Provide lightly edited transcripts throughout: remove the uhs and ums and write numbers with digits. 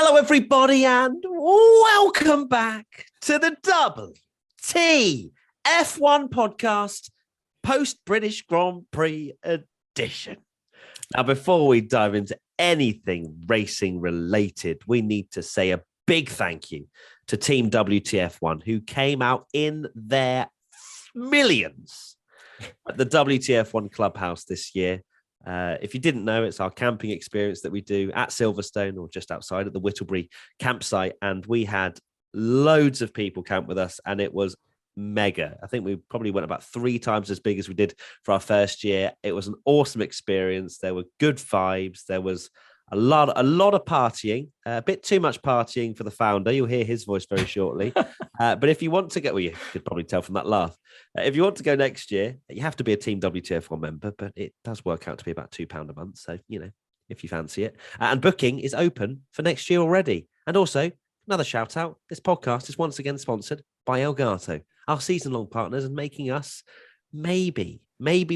Hello, everybody, and welcome back to the WTF1 podcast, post-British Grand Prix edition. Now, before we dive into anything racing related, we need to say a big thank you to Team WTF1, who came out in their millions at the WTF1 Clubhouse this year. If you didn't know, it's our camping experience that we do at Silverstone or just outside at the Whittlebury campsite. And we had loads of people camp with us and it was mega. I think we probably went about 3 times as big as we did for our first year. It was an awesome experience. There were good vibes. There was a lot of partying, a bit too much partying for the founder. You'll hear his voice very shortly. But if you want to go, well, you could probably tell from that laugh. If you want to go next year, you have to be a Team WTF1 member, but it does work out to be about £2 a month. So, if you fancy it. And booking is open for next year already. And also, another shout out, this podcast is once again sponsored by Elgato, our season-long partners, and making us maybe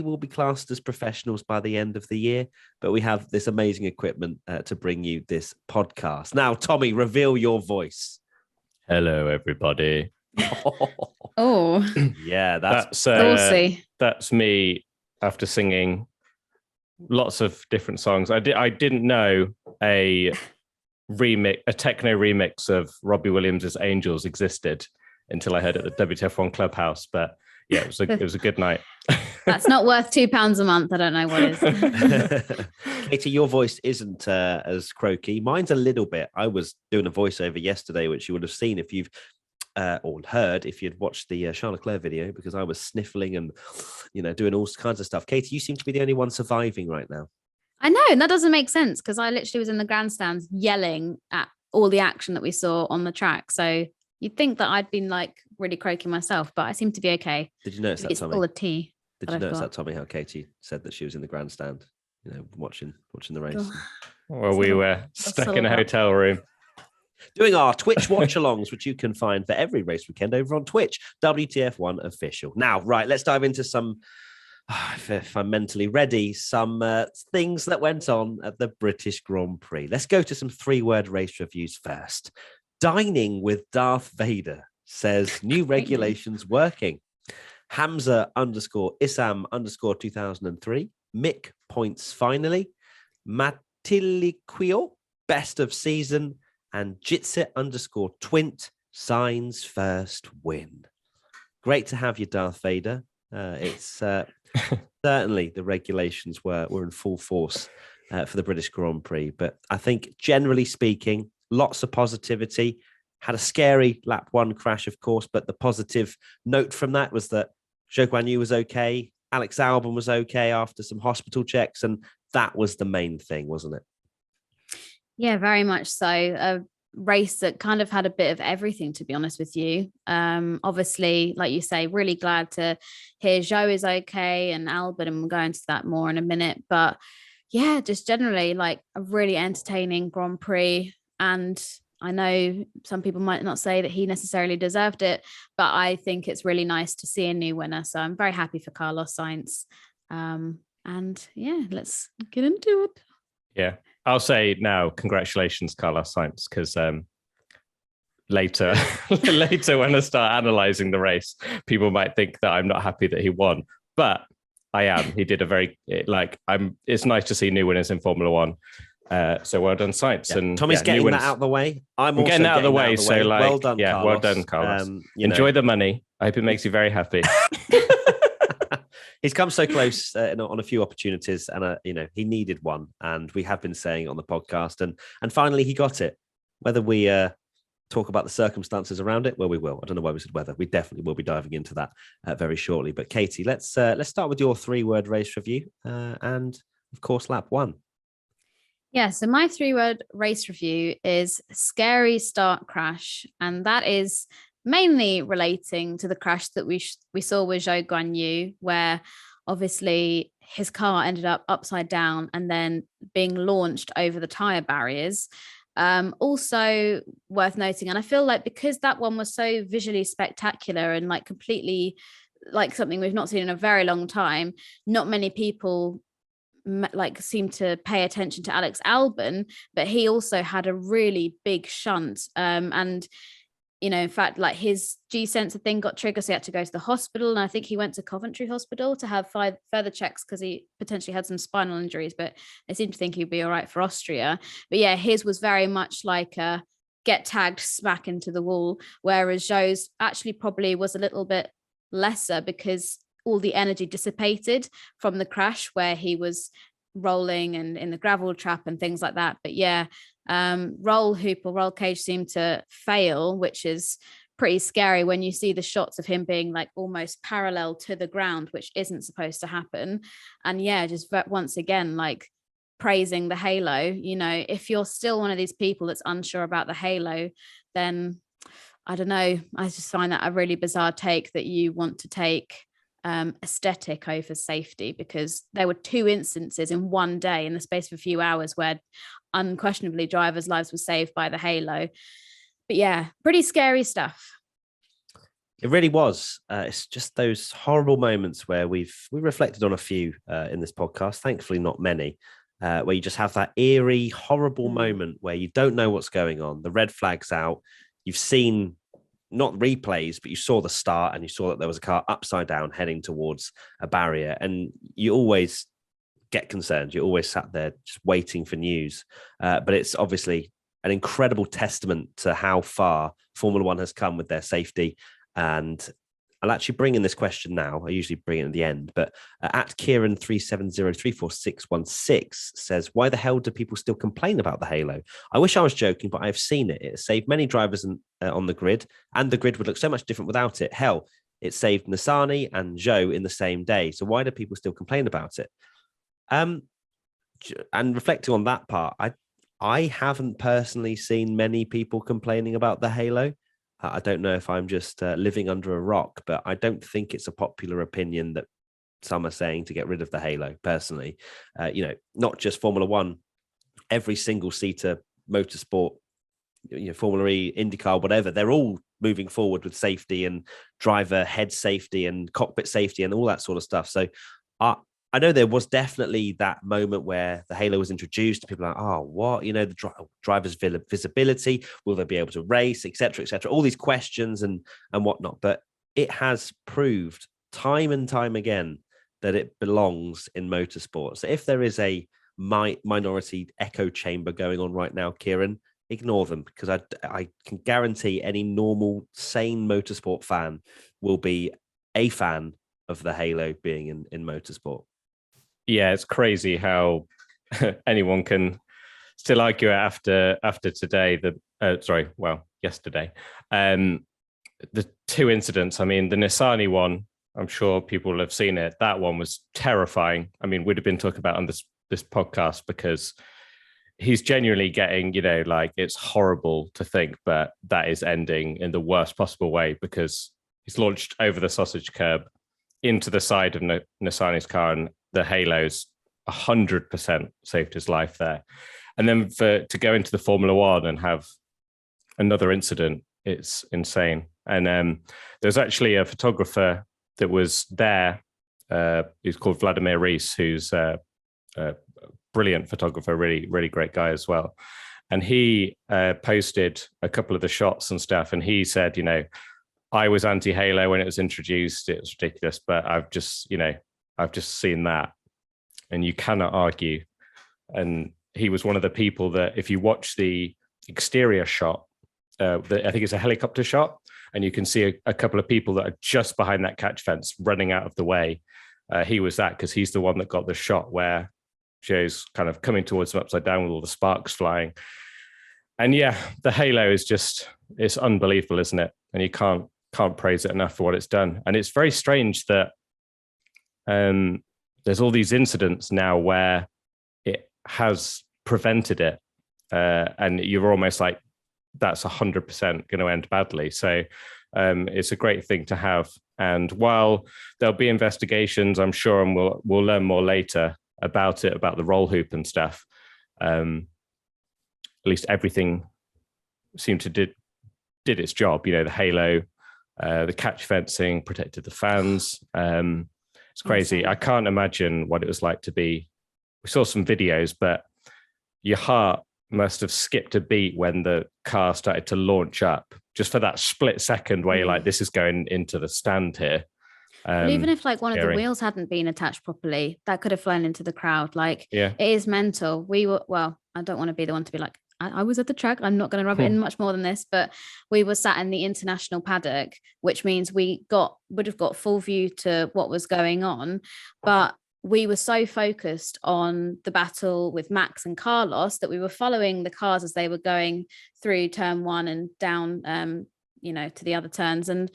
we'll be classed as professionals by the end of the year, but we have this amazing equipment to bring you this podcast. Now, Tommy, reveal your voice. Hello, everybody. Oh, yeah, that's saucy. That's me after singing lots of different songs. I didn't know a techno remix of Robbie Williams' Angels existed until I heard it at the WTF1 Clubhouse. But yeah, it was a good night. That's not worth £2 a month. I don't know what is. Katie, your voice isn't as croaky. Mine's a little bit. I was doing a voiceover yesterday, which you would have seen if you've or heard if you'd watched the Charles Leclerc video, because I was sniffling and doing all kinds of stuff. Katie, you seem to be the only one surviving right now. I know, and that doesn't make sense because I literally was in the grandstands yelling at all the action that we saw on the track. So you'd think that I'd been like really croaking myself, but I seem to be okay. Did you notice that, it's Tommy? full of tea. Did you notice that, Tommy, how Katie said that she was in the grandstand, watching the race? Well, we were stuck in a hotel room. Doing our Twitch watch-alongs, which you can find for every race weekend over on Twitch, WTF1 Official. Now, right, let's dive into some, if I'm mentally ready, some things that went on at the British Grand Prix. Let's go to some 3-word race reviews first. Dining with Darth Vader says new regulations working. Hamza _Isam _2003. Mick points finally. Matiliquio best of season. And Jitse _Twint signs first win. Great to have you, Darth Vader. It's certainly the regulations were in full force for the British Grand Prix. But I think generally speaking, lots of positivity. Had a scary lap 1 crash, of course, but the positive note from that was that Zhou Guanyu was okay. Alex Albon was okay after some hospital checks. And that was the main thing, wasn't it? Yeah, very much so. A race that kind of had a bit of everything, to be honest with you. Obviously, like you say, really glad to hear Zhou is okay and Albon, and we'll go into that more in a minute. But yeah, just generally like a really entertaining Grand Prix. And I know some people might not say that he necessarily deserved it, but I think it's really nice to see a new winner. So I'm very happy for Carlos Sainz. And yeah, let's get into it. Yeah. I'll say now, congratulations, Carlos Sainz, because later when I start analysing the race, people might think that I'm not happy that he won, but I am. He did it's nice to see new winners in Formula One. So well done, Sainz. Yeah. And Tommy's getting that out of the way. I'm also getting that out of the way. So well done, yeah, Carlos. well done, Carlos. Enjoy the money. I hope it makes you very happy. He's come so close on a few opportunities, and he needed one, and we have been saying it on the podcast, and finally he got it. Whether we talk about the circumstances around it, well, we will. I don't know why we said whether. We definitely will be diving into that very shortly. But Katie, let's start with your 3-word race review, and of course, lap 1. Yeah, so my 3-word race review is scary start crash, and that is mainly relating to the crash that we saw with Zhou Guanyu, where obviously his car ended up upside down and then being launched over the tyre barriers. Also worth noting, and I feel like because that one was so visually spectacular and like completely like something we've not seen in a very long time, not many people like seemed to pay attention to Alex Albon, but he also had a really big shunt. And in fact, like his G sensor thing got triggered, so he had to go to the hospital. And I think he went to Coventry Hospital to have further checks because he potentially had some spinal injuries, but they seem to think he'd be all right for Austria. But yeah, his was very much like a get tagged, smack into the wall, whereas Zhou's actually probably was a little bit lesser because all the energy dissipated from the crash where he was rolling and in the gravel trap and things like that. But yeah, roll cage seemed to fail, which is pretty scary when you see the shots of him being like almost parallel to the ground, which isn't supposed to happen. And yeah, just once again, like praising the halo. If you're still one of these people that's unsure about the halo, then I don't know, I just find that a really bizarre take that you want to take aesthetic over safety, because there were 2 instances in one day in the space of a few hours where unquestionably drivers' lives were saved by the halo. But yeah, pretty scary stuff. It really was. It's just those horrible moments where we reflected on a few in this podcast, thankfully not many, where you just have that eerie, horrible moment where you don't know what's going on. The red flag's out. You've seen not replays, but you saw the start and you saw that there was a car upside down heading towards a barrier, and you always get concerned. You're always sat there just waiting for news. But it's obviously an incredible testament to how far Formula One has come with their safety. And I'll actually bring in this question now. I usually bring it at the end, but at Kieran37034616 says, why the hell do people still complain about the halo? I wish I was joking, but I've seen it. It saved many drivers on the grid, and the grid would look so much different without it. Hell, it saved Nissany and Zhou in the same day. So why do people still complain about it? And reflecting on that part, I haven't personally seen many people complaining about the halo. I don't know if I'm just living under a rock, but I don't think it's a popular opinion that some are saying to get rid of the halo, personally. Not just Formula One, every single seater motorsport, Formula E, IndyCar, whatever, they're all moving forward with safety and driver head safety and cockpit safety and all that sort of stuff. So I know there was definitely that moment where the halo was introduced. People are like, oh, what? The driver's visibility, will they be able to race, et cetera, all these questions and whatnot. But it has proved time and time again that it belongs in motorsport. So if there is a minority echo chamber going on right now, Kieran, ignore them, because I can guarantee any normal, sane motorsport fan will be a fan of the halo being in motorsport. Yeah, it's crazy how anyone can still argue it after today. Yesterday. The 2 incidents. I mean, the Nissany one, I'm sure people will have seen it. That one was terrifying. I mean, we'd have been talking about on this podcast, because he's genuinely getting, it's horrible to think, but that is ending in the worst possible way, because he's launched over the sausage curb into the side of Nissany's car, and the halo's 100% saved his life there. And then to go into the Formula One and have another incident, it's insane. And there's actually a photographer that was there. He's called Vladimir Reis, who's a brilliant photographer, really, really great guy as well. And he posted a couple of the shots and stuff. And he said, I was anti-halo when it was introduced. It was ridiculous, but I've just seen that, and you cannot argue. And he was one of the people that, if you watch the exterior shot, I think it's a helicopter shot, and you can see a couple of people that are just behind that catch fence running out of the way. He was that, because he's the one that got the shot where Zhou's kind of coming towards him upside down with all the sparks flying. And yeah, the halo is it's unbelievable, isn't it? And you can't praise it enough for what it's done. And it's very strange that there's all these incidents now where it has prevented it, and you're almost like, that's 100% going to end badly. So it's a great thing to have. And while there'll be investigations, I'm sure, and we'll learn more later about the roll hoop and stuff, at least everything seemed to did its job. The halo, the catch fencing protected the fans. It's crazy. I can't imagine what it was like to be we saw some videos, but your heart must have skipped a beat when the car started to launch up, just for that split second where you're like, this is going into the stand here. Well, even if like one of the scary. wheels hadn't been attached properly, that could have flown into the crowd. Like, Yeah. it is mental. We were, well, I don't want to be the one to be like, I was at the track. I'm not going to rub it in much more than this, but we were sat in the international paddock, which means we would have got full view to what was going on. But we were so focused on the battle with Max and Carlos that we were following the cars as they were going through turn one and down, to the other turns. And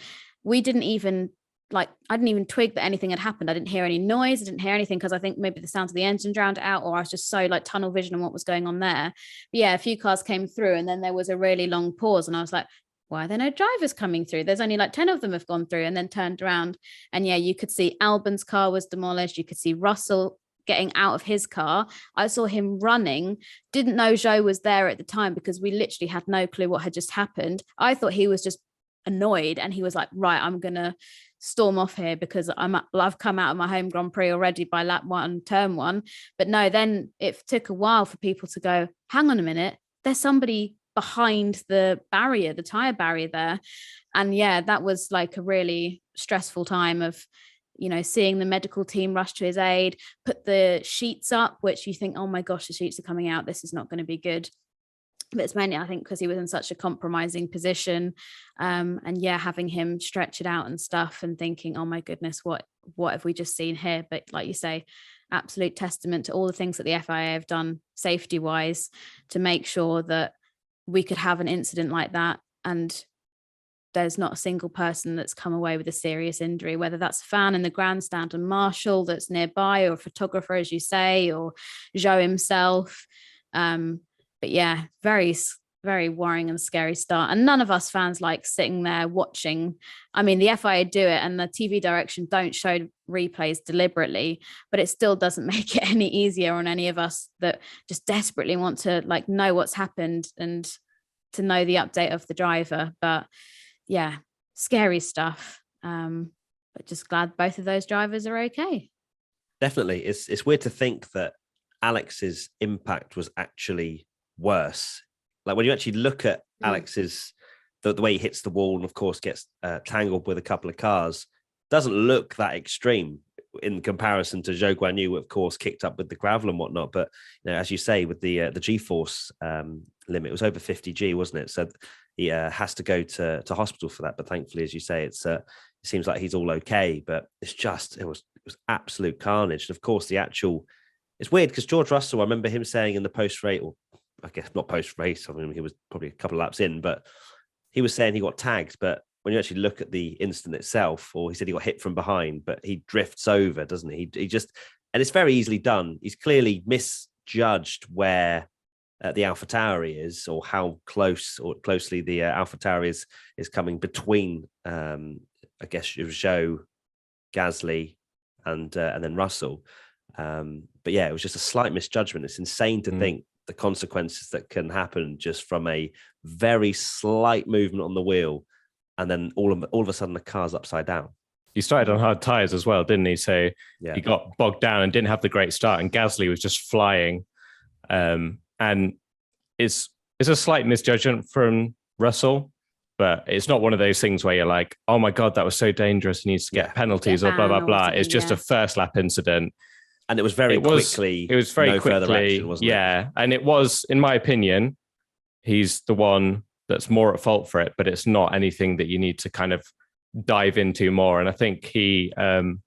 we didn't even I didn't even twig that anything had happened. I didn't hear any noise. I didn't hear anything because I think maybe the sound of the engine drowned it out, or I was just so like tunnel vision on what was going on there. But yeah, a few cars came through and then there was a really long pause. And I was like, why are there no drivers coming through? There's only like 10 of them have gone through, and then turned around. And yeah, you could see Albon's car was demolished. You could see Russell getting out of his car. I saw him running, didn't know Zhou was there at the time because we literally had no clue what had just happened. I thought he was just annoyed and he was like, right, I'm going to storm off here because I've come out of my home Grand Prix already by lap one, turn one. But no, then it took a while for people to go, hang on a minute, there's somebody behind the barrier, the tire barrier there. And yeah, that was like a really stressful time of, seeing the medical team rush to his aid, put the sheets up, which you think, oh my gosh, the sheets are coming out, this is not going to be good. But it's mainly, I think, because he was in such a compromising position. And yeah, having him stretch it out and stuff and thinking, oh my goodness, what have we just seen here? But like you say, absolute testament to all the things that the FIA have done safety wise to make sure that we could have an incident like that and there's not a single person that's come away with a serious injury, whether that's a fan in the grandstand and Marshall that's nearby, or a photographer, as you say, or Zhou himself. But yeah, very, very worrying and scary start. And none of us fans like sitting there watching. I mean, the FIA do it and the TV direction don't show replays deliberately, but it still doesn't make it any easier on any of us that just desperately want to like know what's happened and to know the update of the driver. But yeah, scary stuff. But just glad both of those drivers are okay. Definitely. It's weird to think that Alex's impact was actually worse. Like when you actually look at Alex's, the way he hits the wall and of course gets tangled with a couple of cars, doesn't look that extreme in comparison to Zhou Guanyu, who of course kicked up with the gravel and whatnot. But as you say, with the G-force limit, it was over 50 G, wasn't it? So he has to go to hospital for that. But thankfully, as you say, it seems like he's all okay. But it was absolute carnage. And of course, it's weird because George Russell, I remember him saying in the post-race, or I guess not post-race, I mean, he was probably a couple of laps in, but he was saying he got tagged. But when you actually look at the incident itself, or he said he got hit from behind, but he drifts over, doesn't he? He just, and it's very easily done. He's clearly misjudged where the AlphaTauri is, or how closely the AlphaTauri is coming between, I guess, Zhou, Gasly, and then Russell. But yeah, it was just a slight misjudgment. It's insane to think the consequences that can happen just from a very slight movement on the wheel, and then all of a sudden the car's upside down. He started on hard tires as well, didn't he? So yeah. He got bogged down and didn't have the great start, and Gasly was just flying. And it's a slight misjudgment from Russell, but it's not one of those things where you're like, oh my God, that was so dangerous, he needs to get penalties or blah, blah, blah. It's just a first lap incident. And it was very quickly. It was very quickly, further action, wasn't it? Yeah. And it was, in my opinion, he's the one that's more at fault for it, but it's not anything that you need to kind of dive into more. And I think he, the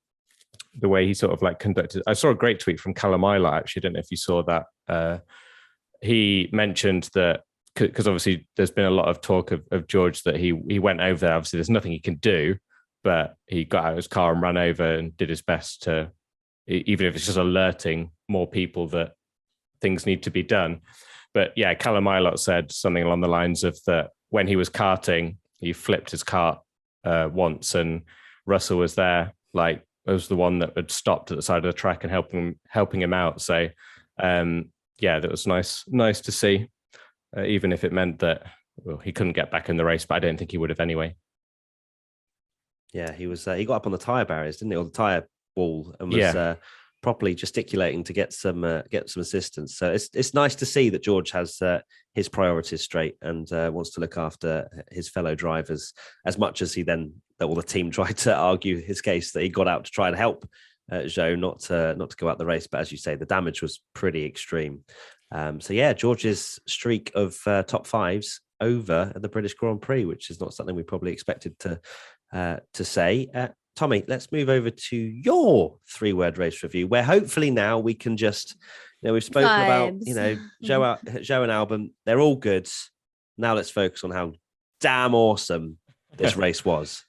way he sort of like conducted, I saw a great tweet from Callum Isla, actually. I don't know if you saw that. He mentioned that, because obviously there's been a lot of talk of George, that he went over there. Obviously there's nothing he can do, but he got out of his car and ran over and did his best to, even if it's just alerting more people that things need to be done. But yeah, Callum Ilott said something along the lines of that when he was karting, he flipped his kart once, and Russell was there, like, was the one that had stopped at the side of the track and helping him out. So yeah, that was nice to see, even if it meant that he couldn't get back in the race, but I don't think he would have anyway. Yeah, he got up on the tyre barriers, didn't he? Or the tyre wall, and was properly gesticulating to get some assistance. So it's nice to see that George has his priorities straight and wants to look after his fellow drivers as much as the team tried to argue his case that he got out to try and help Zhou not to go out the race. But as you say, the damage was pretty extreme. So yeah, George's streak of top fives over at the British Grand Prix, which is not something we probably expected to say. Tommy, let's move over to your 3-word race review, where hopefully now we can just, we've spoken about, Zhou and Albon, they're all good. Now let's focus on how damn awesome this race was.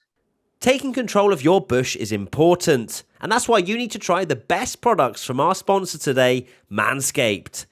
Taking control of your bush is important, and that's why you need to try the best products from our sponsor today, Manscaped.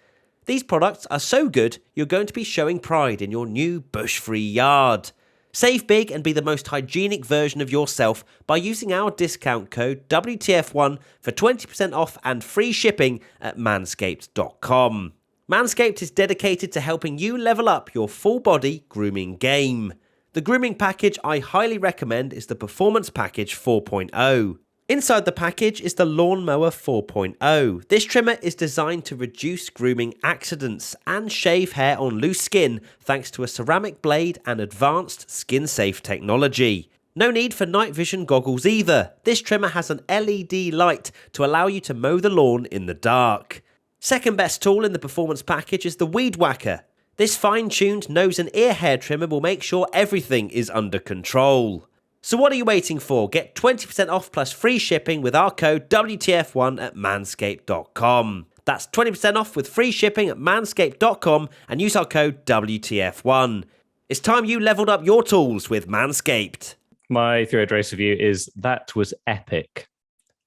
These products are so good, you're going to be showing pride in your new bush-free yard. Save big and be the most hygienic version of yourself by using our discount code WTF1 for 20% off and free shipping at manscaped.com. Manscaped is dedicated to helping you level up your full-body grooming game. The grooming package I highly recommend is the Performance Package 4.0. Inside the package is the Lawnmower 4.0. This trimmer is designed to reduce grooming accidents and shave hair on loose skin thanks to a ceramic blade and advanced skin-safe technology. No need for night vision goggles either. This trimmer has an LED light to allow you to mow the lawn in the dark. Second best tool in the Performance Package is the Weed Whacker. This fine-tuned nose and ear hair trimmer will make sure everything is under control. So what are you waiting for? Get 20% off plus free shipping with our code WTF1 at manscaped.com. That's 20% off with free shipping at manscaped.com and use our code WTF1. It's time you leveled up your tools with Manscaped. My 3-word race review is that was epic.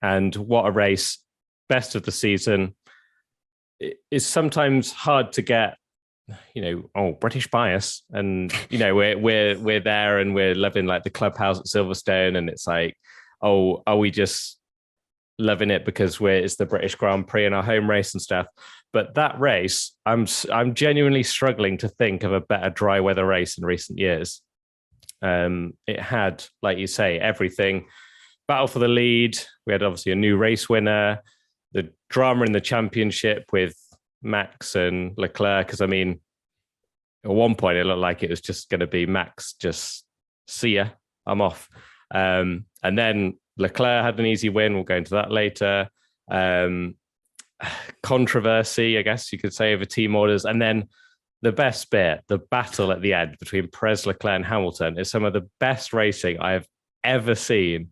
And what a race. Best of the season. It's sometimes hard to get British bias, and we're there and we're loving like the clubhouse at Silverstone, and it's like, oh, are we just loving it because it's the British Grand Prix and our home race and stuff? But that race, I'm genuinely struggling to think of a better dry weather race in recent years. It had, like you say, everything. Battle for the lead. We had obviously a new race winner. The drama in the championship with Max and Leclerc, because at one point it looked like it was just going to be Max, just see ya, I'm off. And then Leclerc had an easy win. We'll go into that later. Controversy, I guess you could say, over team orders. And then the best bit, the battle at the end between Perez, Leclerc and Hamilton is some of the best racing I have ever seen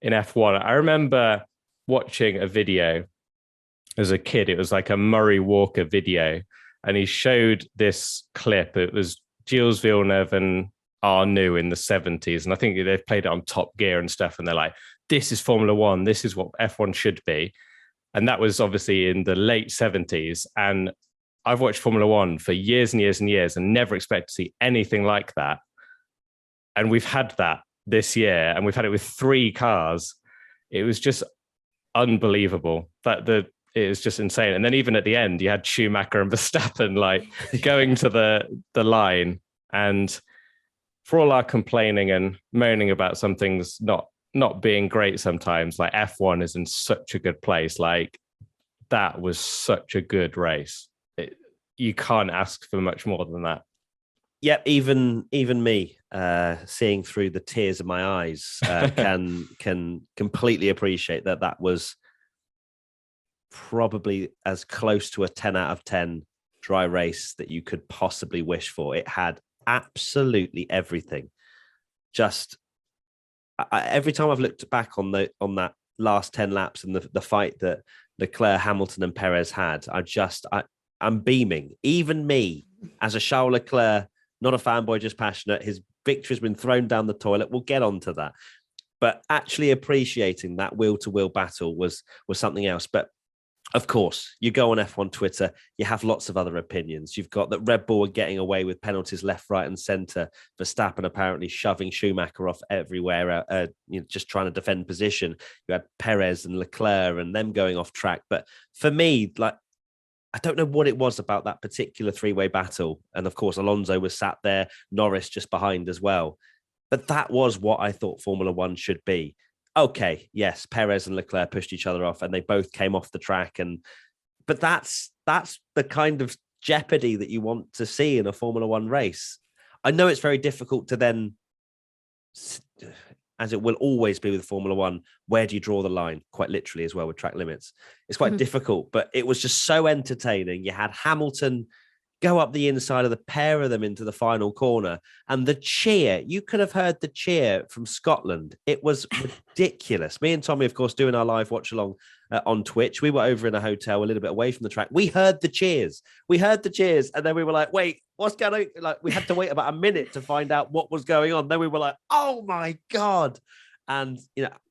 in F1. I remember watching a video as a kid. It was like a Murray Walker video, and he showed this clip. It was Gilles Villeneuve and Arnoux in the 70s, and I think they've played it on Top Gear and stuff, and they're like, this is Formula One, this is what F1 should be. And that was obviously in the late 70s, and I've watched Formula One for years and years and years and never expected to see anything like that. And we've had that this year, and we've had it with 3 cars. It was just unbelievable. It was just insane. And then even at the end, you had Schumacher and Verstappen like going to the line. And for all our complaining and moaning about some things not being great sometimes, like F1 is in such a good place. Like that was such a good race. You can't ask for much more than that. Yep, even me, seeing through the tears of my eyes, can completely appreciate that was probably as close to a 10 out of 10 dry race that you could possibly wish for. It had absolutely everything. Just every time I've looked back on that last 10 laps and the fight that Leclerc, Hamilton and Perez had, I'm beaming. Even me, as a Charles Leclerc, not a fanboy, just passionate, his victory's been thrown down the toilet. We'll get onto that. But actually appreciating that wheel-to-wheel battle was something else. But of course, you go on F1 Twitter, you have lots of other opinions. You've got that Red Bull were getting away with penalties left, right, and centre. Verstappen apparently shoving Schumacher off everywhere, just trying to defend position. You had Perez and Leclerc and them going off track. But for me, like, I don't know what it was about that particular 3-way battle. And of course, Alonso was sat there, Norris just behind as well. But that was what I thought Formula One should be. Okay, yes, Perez and Leclerc pushed each other off, and they both came off the track. But that's the kind of jeopardy that you want to see in a Formula One race. I know it's very difficult to then, as it will always be with Formula One, where do you draw the line? Quite literally as well with track limits. It's quite difficult, but it was just so entertaining. You had Hamilton go up the inside of the pair of them into the final corner, and the cheer, you could have heard the cheer from Scotland. It was ridiculous. Me and Tommy, of course, doing our live watch along on Twitch. We were over in a hotel a little bit away from the track. We heard the cheers. And then we were like, wait, what's going on? Like, we had to wait about a minute to find out what was going on. Then we were like, oh my God. And,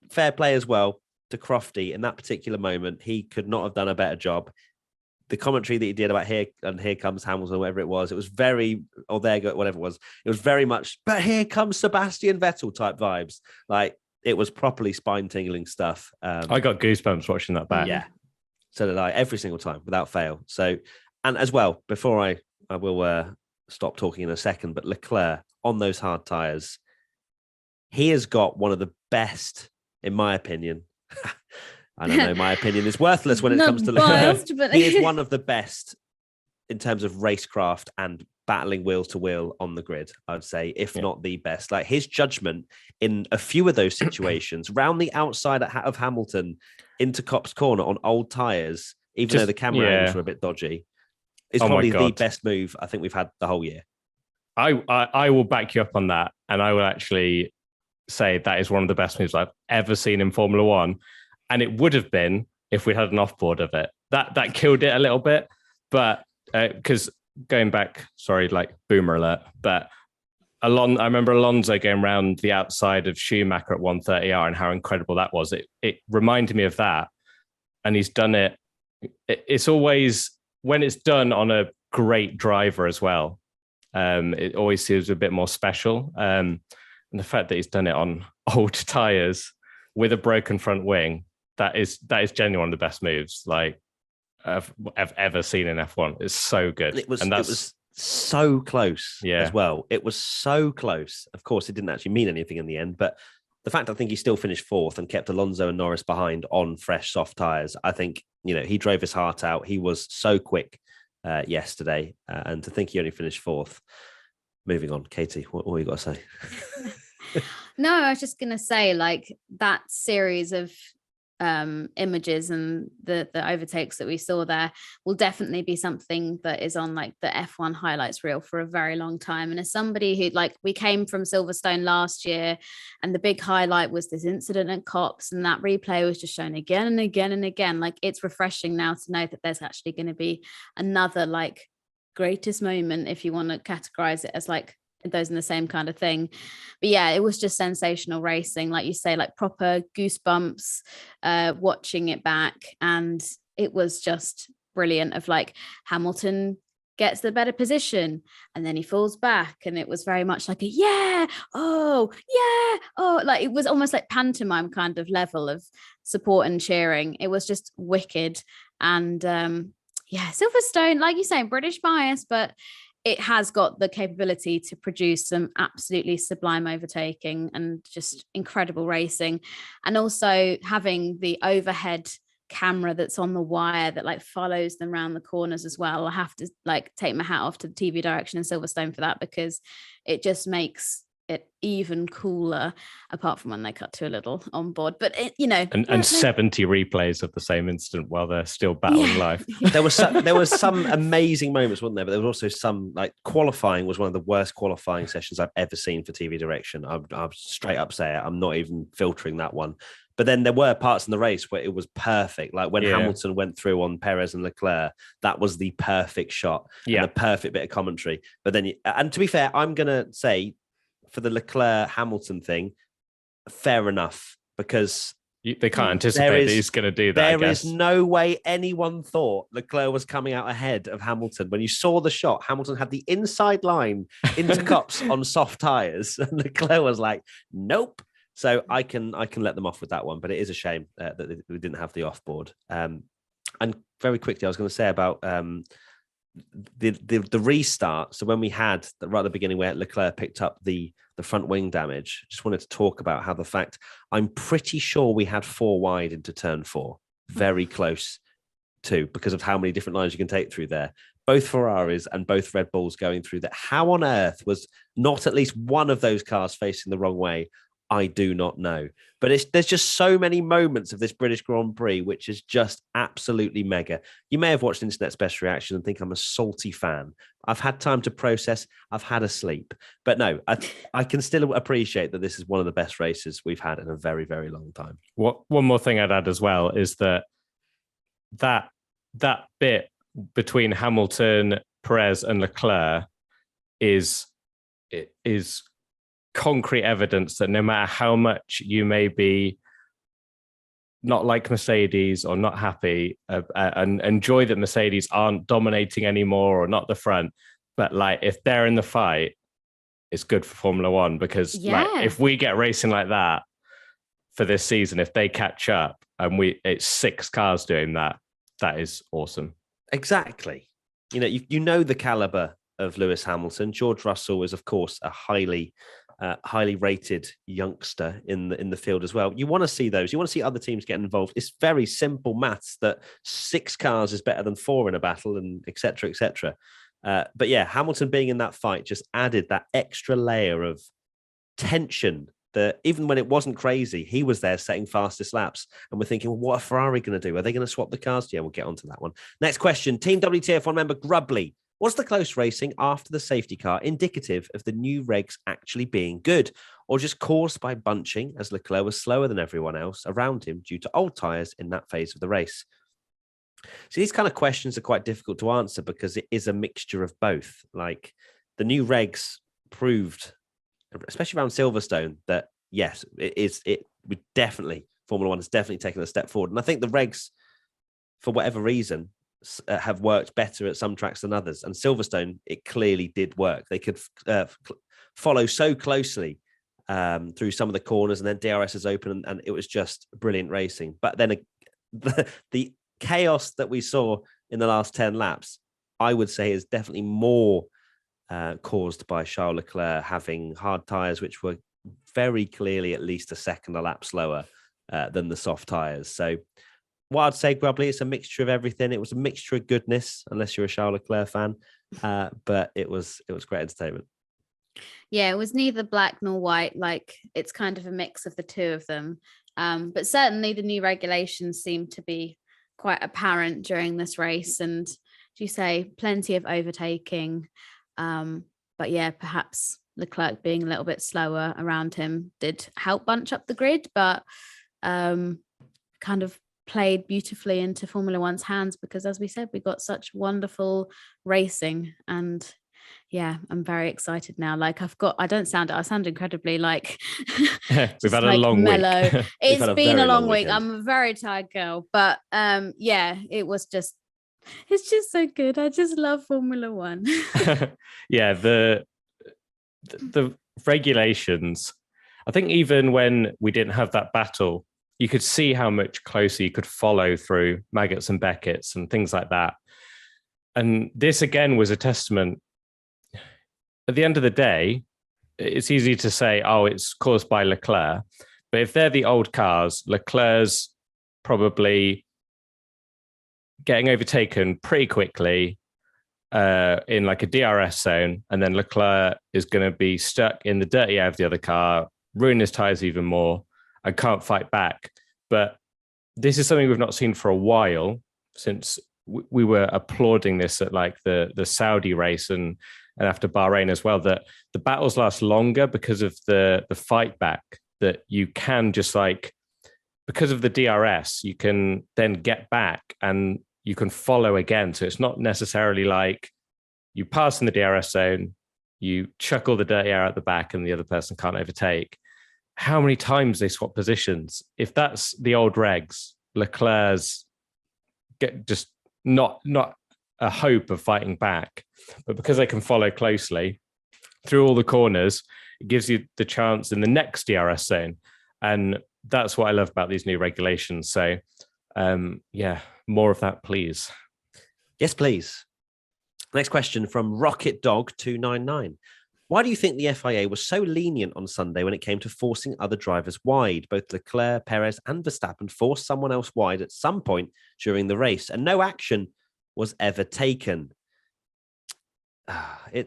fair play as well to Crofty in that particular moment. He could not have done a better job. The commentary that he did about here comes Hamilton, whatever it was, it was very, or there go, whatever it was very much, but here comes Sebastian Vettel type vibes. Like, it was properly spine tingling stuff. I got goosebumps watching that back. Yeah. So did I, every single time without fail. So, and as well, before I will stop talking in a second, but Leclerc on those hard tires, he has got one of the best, in my opinion. I don't know. My opinion is worthless when it comes to Leclerc. He is one of the best in terms of racecraft and battling wheel to wheel on the grid, I'd say, if not the best. Like, his judgment in a few of those situations, round the outside of Hamilton into Copse Corner on old tyres, even though the camera angles were a bit dodgy, is probably the best move I think we've had the whole year. I will back you up on that. And I will actually say that is one of the best moves I've ever seen in Formula One. And it would have been if we had an offboard of it. That killed it a little bit. But because going back, sorry, like boomer alert, but I remember Alonso going around the outside of Schumacher at 130R and how incredible that was. It reminded me of that. And he's done it. It's always, when it's done on a great driver as well, it always seems a bit more special. And the fact that he's done it on old tyres with a broken front wing, that is genuinely one of the best moves like I've ever seen in F1. It's so good. It was so close as well. It was so close. Of course, it didn't actually mean anything in the end, but the fact I think he still finished fourth and kept Alonso and Norris behind on fresh, soft tyres, I think, he drove his heart out. He was so quick yesterday. And to think he only finished fourth. Moving on, Katie, what you got to say? No, I was just going to say, like, that series of images and the overtakes that we saw there will definitely be something that is on like the F1 highlights reel for a very long time. And as somebody who, like, we came from Silverstone last year and the big highlight was this incident at Copse, and that replay was just shown again and again and again. Like, it's refreshing now to know that there's actually going to be another like greatest moment, if you want to categorize it as like those in the same kind of thing. But yeah, it was just sensational racing, like you say, like proper goosebumps watching it back. And it was just brilliant of like Hamilton gets the better position and then he falls back, and it was very much like a oh, like it was almost like pantomime kind of level of support and cheering. It was just wicked. And Silverstone, like you say, British bias, but it has got the capability to produce some absolutely sublime overtaking and just incredible racing. And also having the overhead camera that's on the wire that like follows them around the corners as well. I have to like take my hat off to the TV direction in Silverstone for that, because it just makes it even cooler, apart from when they cut to a little on board. But it, and 70 replays of the same incident while they're still battling live. There was some amazing moments, wasn't there? But there was also some, like, qualifying was one of the worst qualifying sessions I've ever seen for TV direction. I'm straight up say it. I'm not even filtering that one. But then there were parts in the race where it was perfect. Like when Hamilton went through on Perez and Leclerc, that was the perfect shot and the perfect bit of commentary. But then, and to be fair, I'm going to say, for the Leclerc-Hamilton thing, fair enough, because they can't anticipate that he's going to do that. There is no way anyone thought Leclerc was coming out ahead of Hamilton. When you saw the shot, Hamilton had the inside line into Copse on soft tyres, and Leclerc was like, nope. So I can let them off with that one, but it is a shame that we didn't have the offboard. And very quickly, I was going to say about the restart. So when we had right at the beginning where Leclerc picked up the front wing damage, just wanted to talk about how the fact I'm pretty sure we had 4 wide into turn 4, very close to, because of how many different lines you can take through there. Both Ferraris and both Red Bulls going through that. How on earth was not at least one of those cars facing the wrong way? I do not know. But there's just so many moments of this British Grand Prix, which is just absolutely mega. You may have watched Internet's Best Reaction and think I'm a salty fan. I've had time to process. I've had a sleep. But no, I can still appreciate that this is one of the best races we've had in a very, very long time. One more thing I'd add as well is that bit between Hamilton, Perez, and Leclerc is concrete evidence that no matter how much you may be not like Mercedes or not happy and enjoy that Mercedes aren't dominating anymore or not the front, but like if they're in the fight, it's good for Formula One because like if we get racing like that for this season, if they catch up and it's 6 cars doing that, that is awesome. Exactly. You know the caliber of Lewis Hamilton. George Russell is, of course, a highly rated youngster in the field as well. You want to see those. You want to see other teams get involved. It's very simple maths that 6 cars is better than 4 in a battle, and et cetera, et cetera. But yeah, Hamilton being in that fight just added that extra layer of tension that even when it wasn't crazy, he was there setting fastest laps. And we're thinking, well, what are Ferrari going to do? Are they going to swap the cars? Yeah, we'll get onto that one. Next question. Team WTF1 member Grubbly. Was the close racing after the safety car indicative of the new regs actually being good, or just caused by bunching as Leclerc was slower than everyone else around him due to old tyres in that phase of the race? So these kind of questions are quite difficult to answer because it is a mixture of both. Like the new regs proved, especially around Silverstone, that yes, Formula One has definitely taken a step forward. And I think the regs, for whatever reason, have worked better at some tracks than others. And Silverstone, it clearly did work. They could follow so closely through some of the corners, and then DRS is open, and it was just brilliant racing. But then the chaos that we saw in the last 10 laps, I would say, is definitely more caused by Charles Leclerc having hard tyres, which were very clearly at least a second a lap slower than the soft tyres. So what I'd say, Grubbly, it's a mixture of everything. It was a mixture of goodness, unless you're a Charles Leclerc fan, but it was great entertainment. Yeah, it was neither black nor white. Like it's kind of a mix of the two of them. But certainly the new regulations seem to be quite apparent during this race, and as you say, plenty of overtaking. But yeah, perhaps Leclerc being a little bit slower around him did help bunch up the grid, but kind of played beautifully into Formula One's hands because, as we said, we got such wonderful racing. And yeah, I'm very excited now. Like I sound incredibly like we've had a long mellow. week. It's been a long week. I'm a very tired girl, but yeah, it's just so good. I just love Formula One. Yeah, the regulations, I think even when we didn't have that battle, you could see how much closer you could follow through Maggots and Beckett's and things like that. And this again was a testament. At the end of the day, it's easy to say, oh, it's caused by Leclerc. But if they're the old cars, Leclerc's probably getting overtaken pretty quickly in like a DRS zone. And then Leclerc is going to be stuck in the dirty air of the other car, ruin his tyres even more, and can't fight back. But this is something we've not seen for a while, since we were applauding this at like the Saudi race and after Bahrain as well, that the battles last longer because of the fight back, that you can just like, because of the DRS, you can then get back and you can follow again. So it's not necessarily like you pass in the DRS zone, you chuck all the dirty air out the back and the other person can't overtake. How many times they swap positions? If that's the old regs, Leclerc's just not a hope of fighting back, but because they can follow closely through all the corners, it gives you the chance in the next DRS zone. And that's what I love about these new regulations. So yeah, more of that, please. Yes, please. Next question from Rocket Dog 299. Why do you think the FIA was so lenient on Sunday when it came to forcing other drivers wide? Both Leclerc, Perez, and Verstappen forced someone else wide at some point during the race, and no action was ever taken. I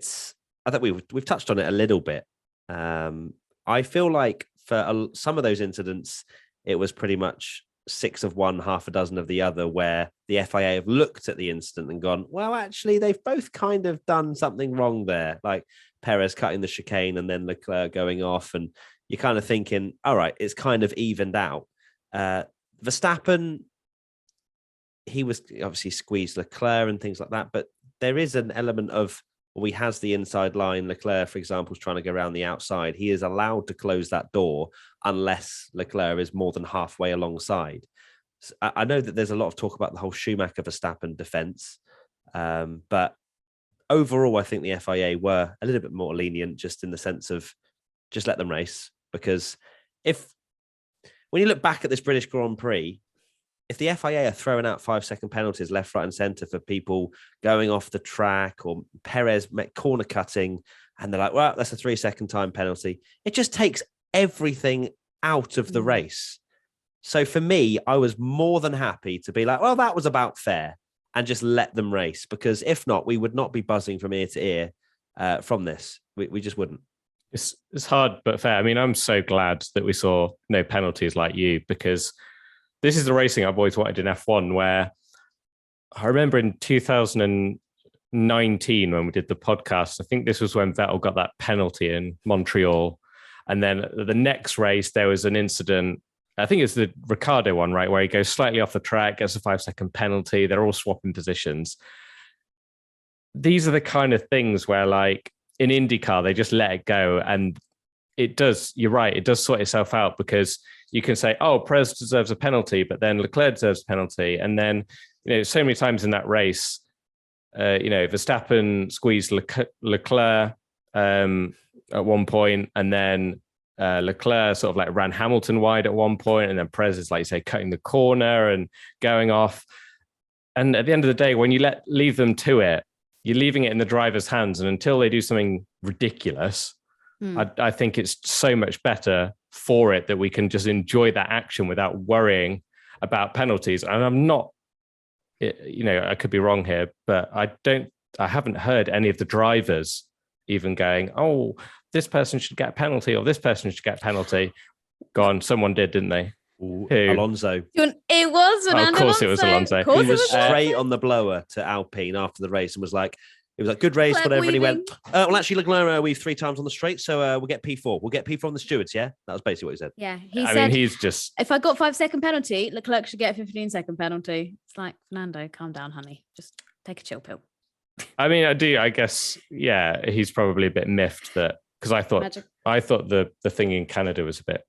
think we've touched on it a little bit. I feel like for some of those incidents, it was pretty much 6 of one, half a dozen of the other, where the FIA have looked at the incident and gone, well, actually, they've both kind of done something wrong there. Like Perez cutting the chicane and then Leclerc going off. And you're kind of thinking, all right, it's kind of evened out. Verstappen, he was obviously squeezed Leclerc and things like that. But there is an element of, well, he has the inside line. Leclerc, for example, is trying to go around the outside. He is allowed to close that door unless Leclerc is more than halfway alongside. So I know that there's a lot of talk about the whole Schumacher-Verstappen defense, but overall, I think the FIA were a little bit more lenient, just in the sense of just let them race. Because when you look back at this British Grand Prix, if the FIA are throwing out 5-second penalties left, right, and centre for people going off the track, or Perez corner cutting, and they're like, well, that's a 3-second time penalty, it just takes everything out of the race. So for me, I was more than happy to be like, well, that was about fair, and just let them race, because if not, we would not be buzzing from ear to ear from this. We just wouldn't. It's hard but fair. I mean, I'm so glad that we saw no penalties like you, because this is the racing I've always wanted in F1, where I remember in 2019 when we did the podcast, I think this was when Vettel got that penalty in Montreal. And then the next race, there was an incident, I think it's the Ricardo one, right, where he goes slightly off the track, gets a 5-second penalty. They're all swapping positions. These are the kind of things where, like, in IndyCar, they just let it go. And it does, you're right, it does sort itself out, because you can say, oh, Perez deserves a penalty, but then Leclerc deserves a penalty. And then, so many times in that race, Verstappen squeezed Leclerc at one point, and then Leclerc sort of like ran Hamilton wide at one point, and then Perez is, like you say, cutting the corner and going off. And at the end of the day, when you leave them to it, you're leaving it in the driver's hands. And until they do something ridiculous, I think it's so much better for it that we can just enjoy that action without worrying about penalties. And I'm not, I could be wrong here, but I haven't heard any of the drivers even going, oh, this person should get a penalty, or this person should get a penalty. Go on, someone did, didn't they? Who? Alonso. It was Fernando Of course Alonso. It was Alonso. He was straight on the blower to Alpine after the race and was like, good race, Leclerc whatever. weaving. And he went, well, actually, Leclerc weaved 3 times on the straight, so we'll get P4. We'll get P4 on the stewards, yeah? That was basically what he said. Yeah, I mean, he's just... if I got 5-second penalty, Leclerc should get a 15-second penalty. It's like, Fernando, calm down, honey. Just take a chill pill. I mean, I guess, yeah, he's probably a bit miffed that, because I thought the thing in Canada was a bit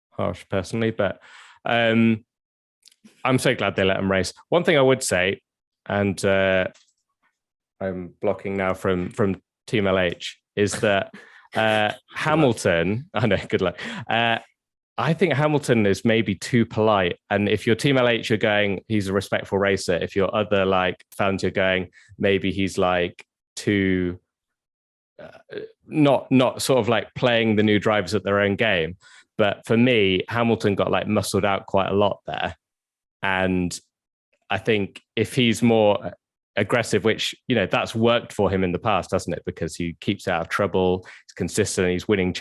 harsh personally, but I'm so glad they let him race. One thing I would say, and I'm blocking now from Team LH, is that Hamilton, I know, good luck. I think Hamilton is maybe too polite. And if you're Team LH, you're going, he's a respectful racer. If you're other like fans, you're going, maybe he's like too, not sort of like playing the new drivers at their own game. But for me, Hamilton got like muscled out quite a lot there. And I think if he's more aggressive, which, that's worked for him in the past, hasn't it? Because he keeps out of trouble, he's consistent, he's winning,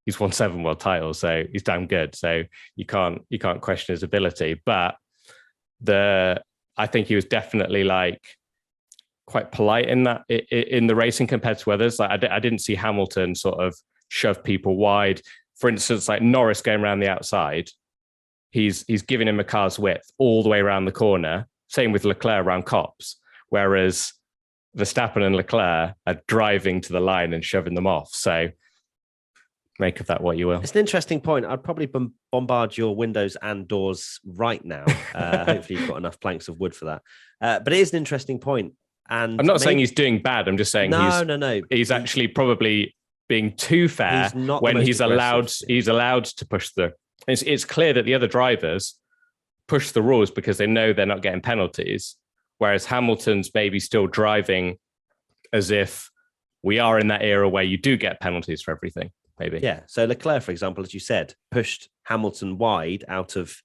he's won 7 world titles, so he's damn good. So you can't question his ability. But I think he was definitely like quite polite in the racing compared to others. Like I didn't see Hamilton sort of shove people wide. For instance, like Norris going around the outside, he's giving him a car's width all the way around the corner. Same with Leclerc around Copse, whereas Verstappen and Leclerc are driving to the line and shoving them off. So make of that what you will. It's an interesting point. I'd probably bombard your windows and doors right now. Hopefully you've got enough planks of wood for that. But it is an interesting point. And I'm not saying he's doing bad. I'm just saying no. He's actually probably being too fair when he's allowed to push the. It's clear that the other drivers push the rules because they know they're not getting penalties, whereas Hamilton's maybe still driving as if we are in that era where you do get penalties for everything, maybe. Yeah. So Leclerc, for example, as you said, pushed Hamilton wide out of,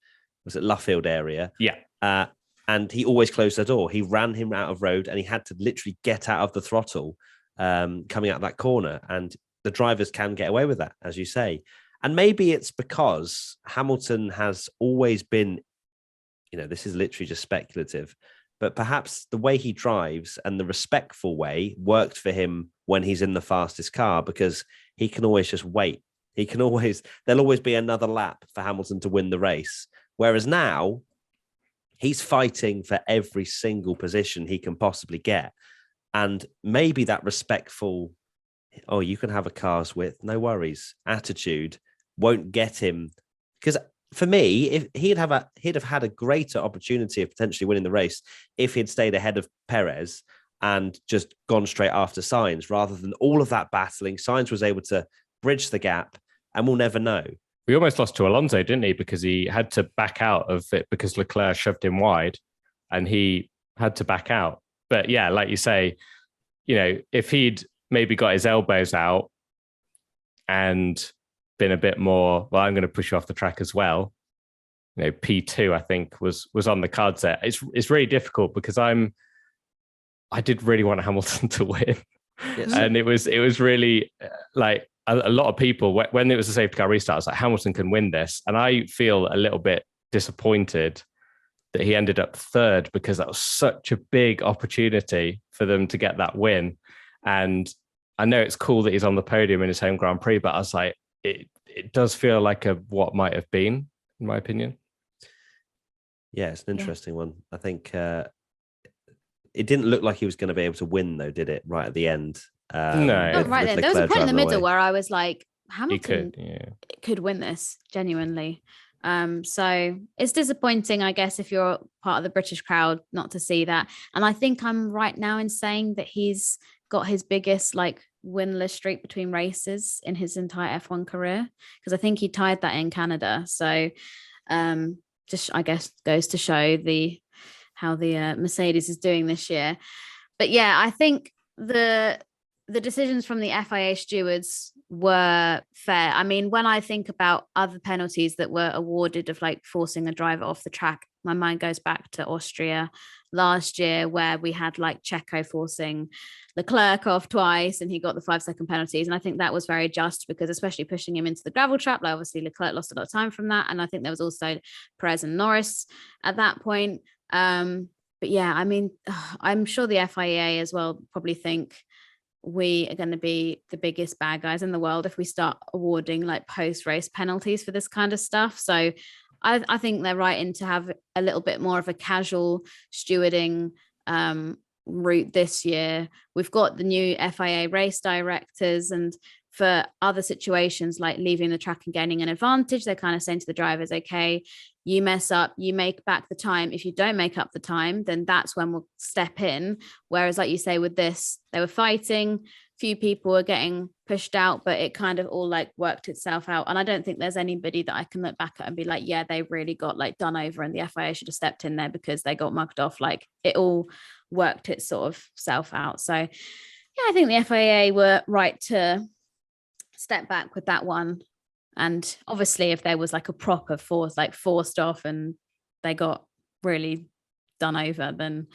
was it Luffield area? Yeah. And he always closed the door. He ran him out of road and he had to literally get out of the throttle coming out of that corner. And the drivers can get away with that, as you say. And maybe it's because Hamilton has always been, this is literally just speculative, but perhaps the way he drives and the respectful way worked for him when he's in the fastest car, because he can always just wait. There'll always be another lap for Hamilton to win the race. Whereas now he's fighting for every single position he can possibly get. And maybe that respectful, oh, you can have a car's width, no worries, attitude won't get him. Because for me, if he'd have had a greater opportunity of potentially winning the race if he'd stayed ahead of Perez and just gone straight after Sainz, rather than all of that battling. Sainz was able to bridge the gap, and we'll never know. We almost lost to Alonso, didn't he? Because he had to back out of it because Leclerc shoved him wide and he had to back out. But yeah, like you say, if he'd maybe got his elbows out and been a bit more, well, I'm going to push you off the track as well. P2, I think, was on the cards there. It's really difficult because I did really want Hamilton to win. Yes. And it was really like a lot of people, when it was a safety car restart, I was like, Hamilton can win this. And I feel a little bit disappointed that he ended up third, because that was such a big opportunity for them to get that win. And I know it's cool that he's on the podium in his home Grand Prix, but I was like, it does feel like what might have been, in my opinion. Yeah, it's an interesting one. I think it didn't look like he was going to be able to win, though, did it? Right at the end. No. Not right then. There was a point in the middle where I was like, Hamilton could win this, genuinely. So it's disappointing, I guess, if you're part of the British crowd, not to see that. And I think I'm right now in saying that he's got his biggest winless streak between races in his entire F1 career, because I think he tied that in Canada. So just, I guess, goes to show how the Mercedes is doing this year. But yeah, I think the decisions from the FIA stewards were fair. I mean, when I think about other penalties that were awarded of forcing a driver off the track, my mind goes back to Austria last year, where we had Checo forcing Leclerc off twice and he got the 5-second penalties. And I think that was very just, because especially pushing him into the gravel trap, obviously Leclerc lost a lot of time from that. And I think there was also Perez and Norris at that point. But yeah, I mean, I'm sure the FIA as well probably think we are going to be the biggest bad guys in the world if we start awarding post-race penalties for this kind of stuff. So I think they're right in to have a little bit more of a casual stewarding route this year. We've got the new FIA race directors, and for other situations like leaving the track and gaining an advantage, they're kind of saying to the drivers, okay, you mess up, you make back the time. If you don't make up the time, then that's when we'll step in. Whereas like you say with this, they were fighting, few people were getting pushed out, but it kind of all worked itself out. And I don't think there's anybody that I can look back at and be like, yeah, they really got done over and the FIA should have stepped in there because they got mugged off. It all worked its sort of self out. So yeah, I think the FIA were right to step back with that one. And obviously if there was a proper force forced off and they got really done over, then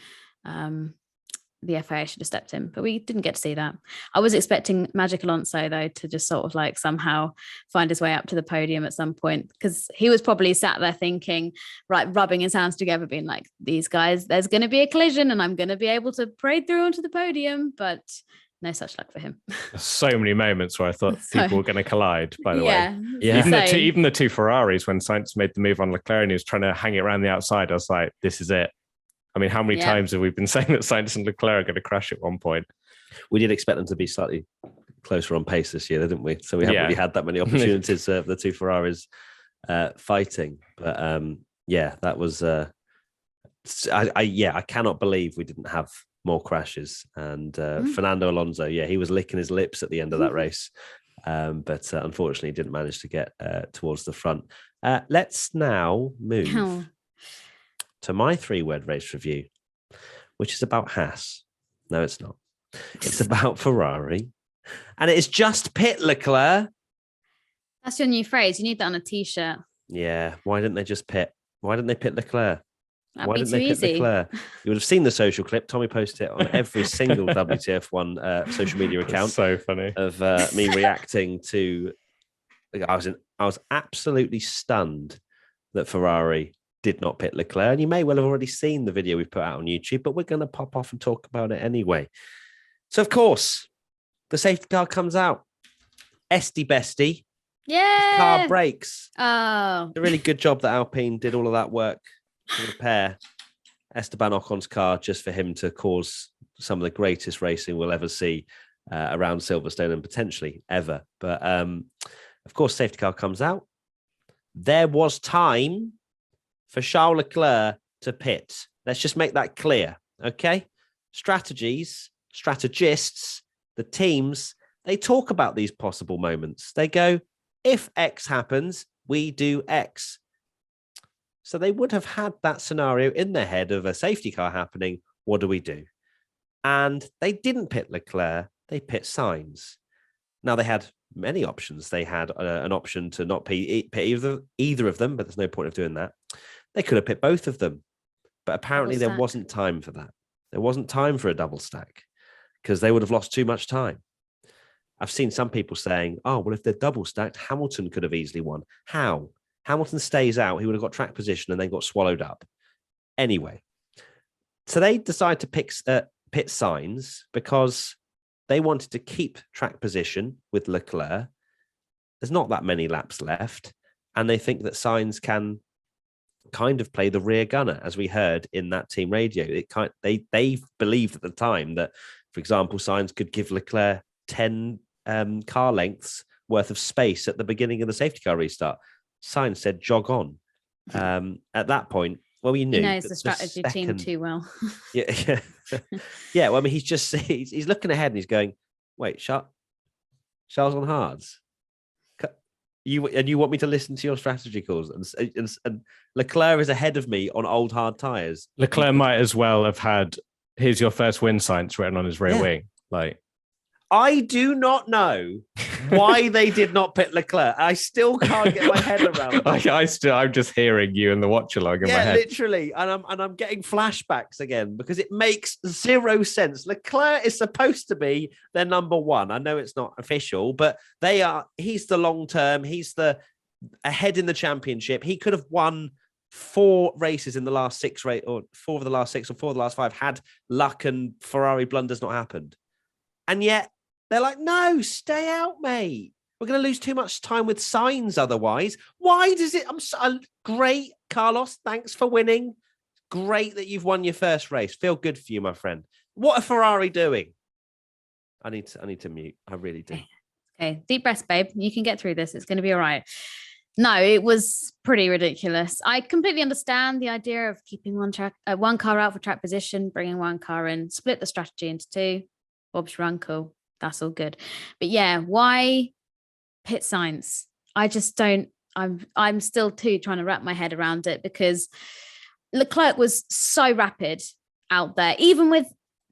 the FIA should have stepped in, but we didn't get to see that. I was expecting Magic Alonso though to just sort of somehow find his way up to the podium at some point, because he was probably sat there thinking, right, rubbing his hands together, being like, these guys, there's going to be a collision and I'm going to be able to parade through onto the podium, but no such luck for him. So many moments where I thought people were going to collide, by the way. Yeah. Even the two Ferraris, when Sainz made the move on Leclerc and he was trying to hang it around the outside, I was like, this is it. I mean, how many times have we been saying that Sainz and Leclerc are going to crash at one point? We did expect them to be slightly closer on pace this year, didn't we? So we haven't really had that many opportunities of the two Ferraris fighting. But that was. I cannot believe we didn't have more crashes. And Fernando Alonso, he was licking his lips at the end of that race, but unfortunately didn't manage to get towards the front. Let's now move to my 3-word race review, which is about Haas. No, it's not. It's about Ferrari. And it is just pit Leclerc. That's your new phrase. You need that on a t-shirt. Yeah. Why didn't they just pit? Why didn't they pit Leclerc? That'd Why be didn't too they pit easy. Leclerc? You would have seen the social clip. Tommy posted it on every single WTF1 social media account. So funny. Of me reacting to. I was absolutely stunned that Ferrari did not pit Leclerc. And you may well have already seen the video we put out on YouTube, but we're going to pop off and talk about it anyway. So, of course, the safety car comes out. Esty Bestie. Yeah. Car breaks. Oh. A really good job that Alpine did all of that work to repair Esteban Ocon's car just for him to cause some of the greatest racing we'll ever see around Silverstone and potentially ever. But, of course, safety car comes out. There was time for Charles Leclerc to pit. Let's just make that clear, okay? Strategists, the teams, they talk about these possible moments. They go, if X happens, we do X. So they would have had that scenario in their head of a safety car happening. What do we do? And they didn't pit Leclerc. They pit Sainz. Now, they had many options. They had an option to not pit either of them, but there's no point of doing that. They could have pit both of them. But apparently there wasn't time for that. There wasn't time for a double stack because they would have lost too much time. I've seen some people saying, oh, well, if they're double stacked, Hamilton could have easily won. How? Hamilton stays out. He would have got track position and then got swallowed up. Anyway, so they decide to pit Sainz because they wanted to keep track position with Leclerc. There's not that many laps left. And they think that Sainz can kind of play the rear gunner, as we heard in that team radio. They believed at the time that, for example, Sainz could give Leclerc 10 car lengths worth of space at the beginning of the safety car restart. Sainz said, jog on. At that point, well, we knew. He knows the strategy team too well. Yeah. Yeah. Well, I mean, he's looking ahead and he's going, wait, Charles on hards. You want me to listen to your strategy calls? And Leclerc is ahead of me on old hard tires. Leclerc might as well have had, here's your first win signs written on his rear wing. Like, I do not know why they did not pit Leclerc. I still can't get my head around it. I'm just hearing you in the watch along in my head. Literally. And I'm getting flashbacks again because it makes zero sense. Leclerc is supposed to be their number one. I know it's not official, but he's the long term. He's the ahead in the championship. He could have won 4 races in the last 6 or 4 of the last 6 or 4 of the last 5 had luck and Ferrari blunders not happened. And yet they're like, no, stay out, mate. We're going to lose too much time with Sainz otherwise. Why does it? Great, Carlos. Thanks for winning. Great that you've won your first race. Feel good for you, my friend. What are Ferrari doing? I need to mute. I really do. Okay, deep breaths, babe. You can get through this. It's going to be all right. No, it was pretty ridiculous. I completely understand the idea of keeping one car out for track position, bringing one car in, split the strategy into 2. Bob's your uncle. That's all good. But yeah, why pit Sainz? I just don't. I'm still too trying to wrap my head around it because Leclerc was so rapid out there, even with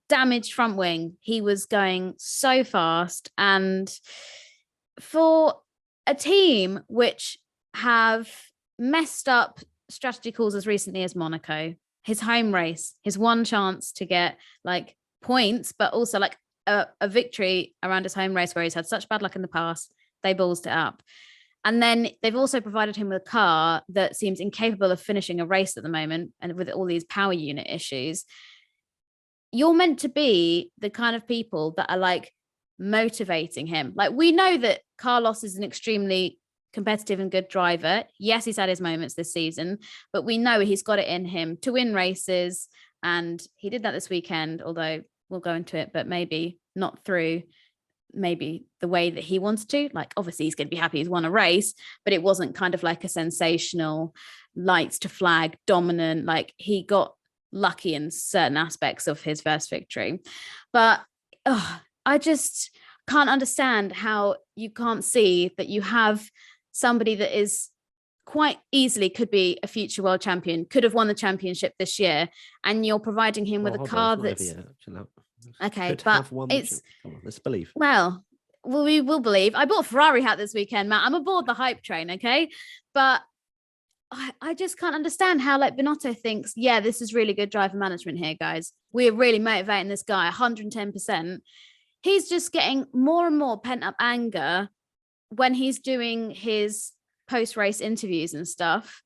damaged front wing. He was going so fast, and for a team which have messed up strategy calls as recently as Monaco, his home race, his one chance to get like points, but also like a victory around his home race where he's had such bad luck in the past, they ballsed it up. And then they've also provided him with a car that seems incapable of finishing a race at the moment. And with all these power unit issues, you're meant to be the kind of people that are like motivating him. Like, we know that Carlos is an extremely competitive and good driver. Yes, he's had his moments this season, but we know he's got it in him to win races. And he did that this weekend, although we'll go into it, but maybe not through maybe the way that he wants to. Like, obviously he's going to be happy he's won a race, but it wasn't kind of like a sensational lights to flag dominant. Like, he got lucky in certain aspects of his first victory. But I just can't understand how you can't see that you have somebody that is quite easily could be a future world champion, could have won the championship this year, and you're providing him with a car that's... Okay, Could but have won the it's Come on, let's believe. well, we will believe. I bought a Ferrari hat this weekend, Matt. I'm aboard the hype train, okay? But I just can't understand how like Binotto thinks, yeah, this is really good driver management here, guys. We're really motivating this guy 110%. He's just getting more and more pent up anger when he's doing his post-race interviews and stuff.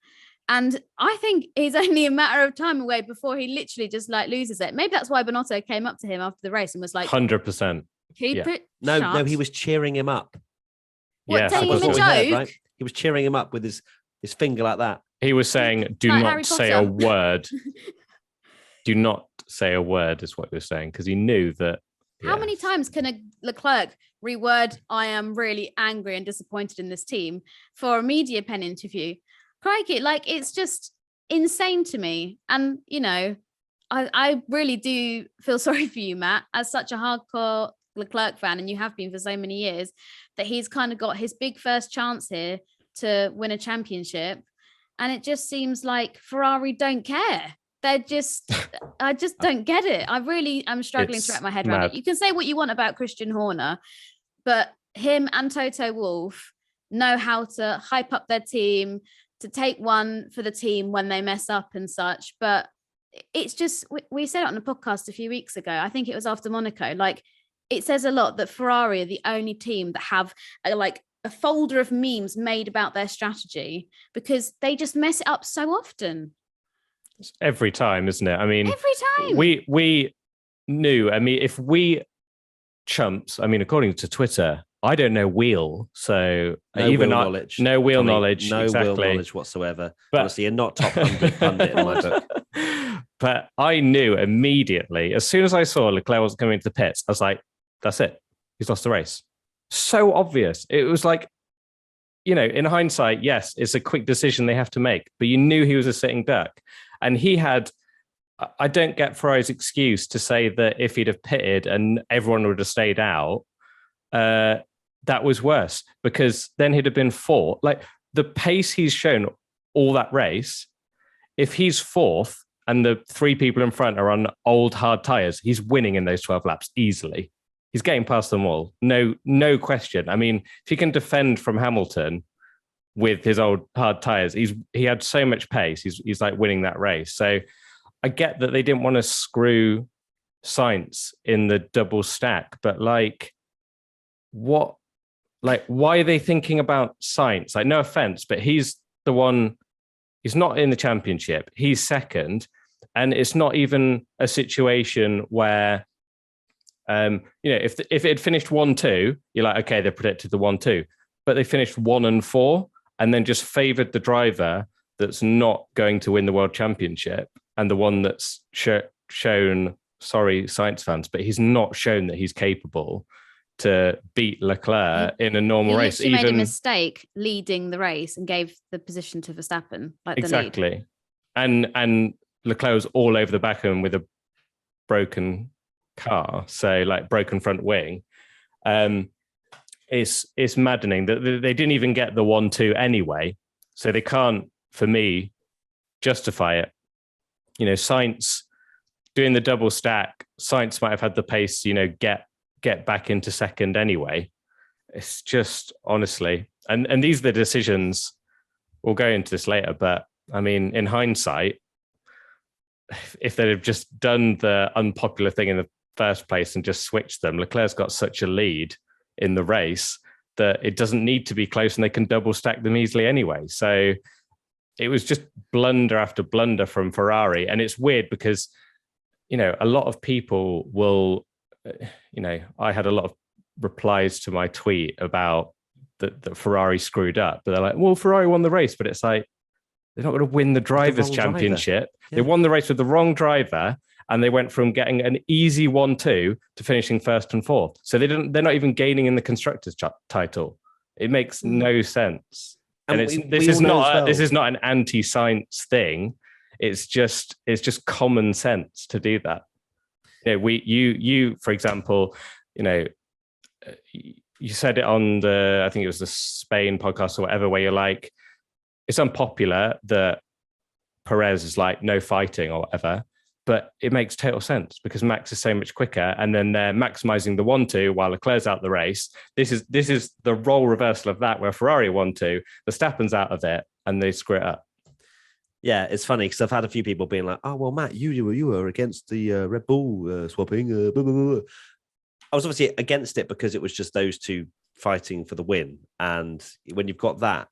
And I think he's only a matter of time away before he literally just like loses it. Maybe that's why Binotto came up to him after the race and was like, 100%. keep it No, shut. he was cheering him up. What, Yes, telling him a That's what we heard, joke? right? He was cheering him up with his finger like that. He was saying, do Like not Harry say a Potter. word. Do not say a word is what he was saying, because he knew that. How many times can a Leclerc reword, I am really angry and disappointed in this team for a media pen interview? Crikey, like it's just insane to me. And, you know, I really do feel sorry for you, Matt, as such a hardcore Leclerc fan, and you have been for so many years, that he's kind of got his big first chance here to win a championship. And it just seems like Ferrari don't care. They're just, I just don't get it. I really am struggling to wrap my head around it. You can say what you want about Christian Horner, but him and Toto Wolff know how to hype up their team, to take one for the team when they mess up and such. But it's just, we said it on the podcast a few weeks ago. I think it was after Monaco. Like, it says a lot that Ferrari are the only team that have a folder of memes made about their strategy, because they just mess it up so often. Every time, isn't it? I mean, every time we knew. I mean, if we chumps, I mean, according to Twitter, I don't know wheel, so No even wheel I, knowledge. no wheel Tommy, knowledge, no exactly. wheel knowledge whatsoever. But, honestly, you're not top 100 pundit in my book. But I knew immediately, as soon as I saw Leclerc was coming into the pits, I was like, that's it. He's lost the race. So obvious. It was like, you know, in hindsight, yes, it's a quick decision they have to make, but you knew he was a sitting duck. And he had, I don't get Ferrari's excuse to say that if he'd have pitted and everyone would have stayed out, that was worse, because then he'd have been fourth. Like the pace he's shown all that race, if he's fourth and the three people in front are on old hard tires, he's winning in those 12 laps easily. He's getting past them all. No question. I mean, if he can defend from Hamilton with his old hard tires, he had so much pace. He's like winning that race. So I get that they didn't want to screw Sainz in the double stack, but like, what? Like, why are they thinking about Sainz? Like, no offense, but he's the one. He's not in the championship. He's second, and it's not even a situation where, you know, if it had finished 1-2, you're like, okay, they predicted the 1-2, but they finished 1 and 4, and then just favoured the driver that's not going to win the world championship, and the one that's shown. Sorry, Sainz fans, but he's not shown that he's capable to beat Leclerc in a normal race. He made a mistake leading the race and gave the position to Verstappen, like exactly. The lead. And Leclerc was all over the back of him with a broken car, so like broken front wing. It's maddening that they didn't even get the 1-2 anyway, so they can't, for me, justify it. You know, Sainz doing the double stack, Sainz might have had the pace, you know, get back into second anyway. It's just, honestly, and these are the decisions. We'll go into this later, but I mean, in hindsight, if they'd have just done the unpopular thing in the first place and just switched them, Leclerc's got such a lead in the race that it doesn't need to be close, and they can double stack them easily anyway. So it was just blunder after blunder from Ferrari. And it's weird because, you know, a lot of people will, you know, I had a lot of replies to my tweet about that Ferrari screwed up, but they're like, well, Ferrari won the race, but it's like, they're not going to win the drivers' championship. Yeah. They won the race with the wrong driver, and they went from getting an easy 1-2 to finishing first and fourth. So they're not even gaining in the constructors' title. It makes no sense. And this is not an anti-science thing. It's just common sense to do that. You know, you for example, you know, you said it on I think it was the Spain podcast or whatever, where you're like, it's unpopular that Perez is like no fighting or whatever, but it makes total sense because Max is so much quicker, and then they're maximizing the 1-2 while Leclerc's out the race. This is the role reversal of that, where Ferrari 1-2, Verstappen's out of it, and they screw it up. Yeah, it's funny because I've had a few people being like, "Oh well, Matt, you were against the Red Bull swapping." Blah, blah, blah. I was obviously against it because it was just those two fighting for the win, and when you've got that,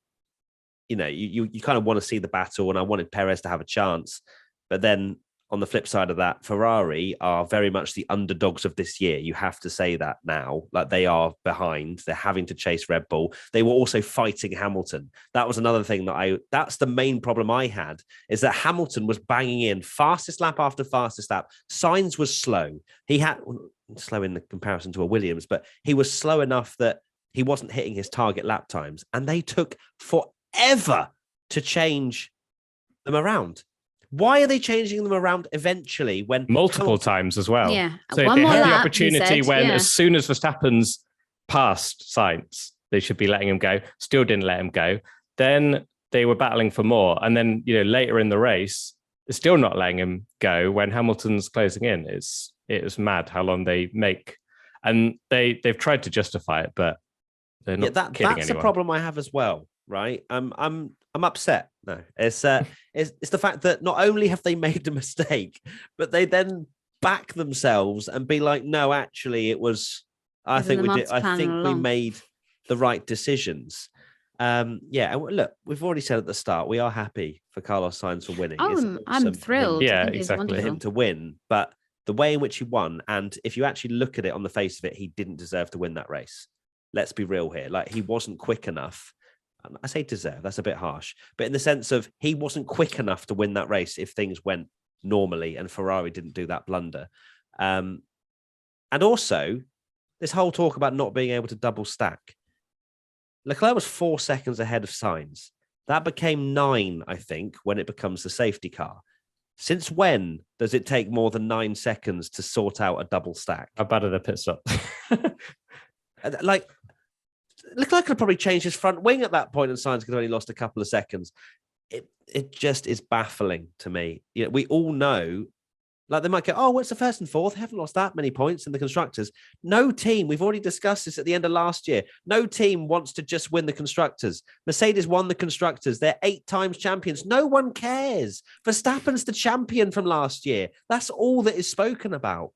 you kind of want to see the battle, and I wanted Perez to have a chance, but then on the flip side of that, Ferrari are very much the underdogs of this year. You have to say that now. Like, they are behind. They're having to chase Red Bull. They were also fighting Hamilton. That was another thing that's the main problem I had, is that Hamilton was banging in fastest lap after fastest lap. Sainz was slow. He had slow in the comparison to a Williams, but he was slow enough that he wasn't hitting his target lap times. And they took forever to change them around. Why are they changing them around eventually when multiple times as well? Yeah. So One they more had the lap, opportunity as soon as Verstappen's passed Sainz, they should be letting him go. Still didn't let him go. Then they were battling for more. And then, later in the race, they're still not letting him go when Hamilton's closing in. It was mad how long they make. And they've tried to justify it, but they're not kidding anyone. That's a problem I have as well, right? I'm upset. No, it's the fact that not only have they made a mistake, but they then back themselves and be like, no, actually, it was. I think we made the right decisions. Look, we've already said at the start we are happy for Carlos Sainz for winning. I'm thrilled. Yeah, exactly. For him to win, but the way in which he won, and if you actually look at it on the face of it, he didn't deserve to win that race. Let's be real here. Like, he wasn't quick enough. I say deserve, that's a bit harsh, but in the sense of he wasn't quick enough to win that race if things went normally and Ferrari didn't do that blunder. And also, this whole talk about not being able to double stack. Leclerc was 4 seconds ahead of Sainz. That became 9, I think, when it becomes the safety car. Since when does it take more than 9 seconds to sort out a double stack? How bad are the pit stop? Leclerc could have probably changed his front wing at that point, and Sainz could have only lost a couple of seconds. It just is baffling to me. We all know, like, they might go, "Oh, what's the first and fourth? They haven't lost that many points in the constructors." No team, we've already discussed this at the end of last year. No team wants to just win the constructors. Mercedes won the constructors. They're 8 times champions. No one cares. Verstappen's the champion from last year. That's all that is spoken about.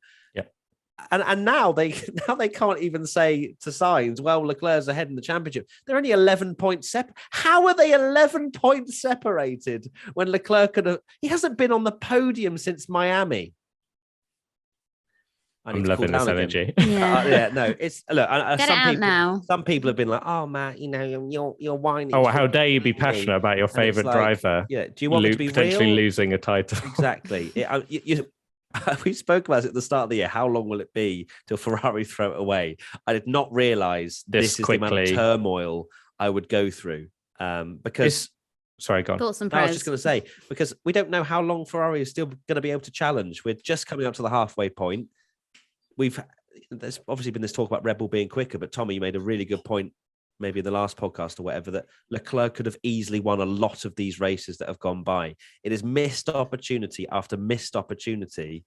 And now they can't even say to Sainz, well, Leclerc's ahead in the championship. They're only 11 points separate. How are they 11 points separated when Leclerc he hasn't been on the podium since Miami? I'm loving this energy. Yeah. No, it's look. Some people have been like, "Oh, Matt, you're whining." Oh, how dare you be passionate about your favorite driver? Yeah, do you want me to be potentially real? losing a title? Exactly. We spoke about it at the start of the year. How long will it be till Ferrari throw it away? I did not realize this is quickly. The amount of turmoil I would go through. Because sorry, go on. Thoughts and I prayers. was just going to say, because we don't know how long Ferrari is still going to be able to challenge. We're just coming up to the halfway point. There's obviously been this talk about Red Bull being quicker, but Tommy, you made a really good point, maybe in the last podcast or whatever, that Leclerc could have easily won a lot of these races that have gone by. It is missed opportunity after missed opportunity.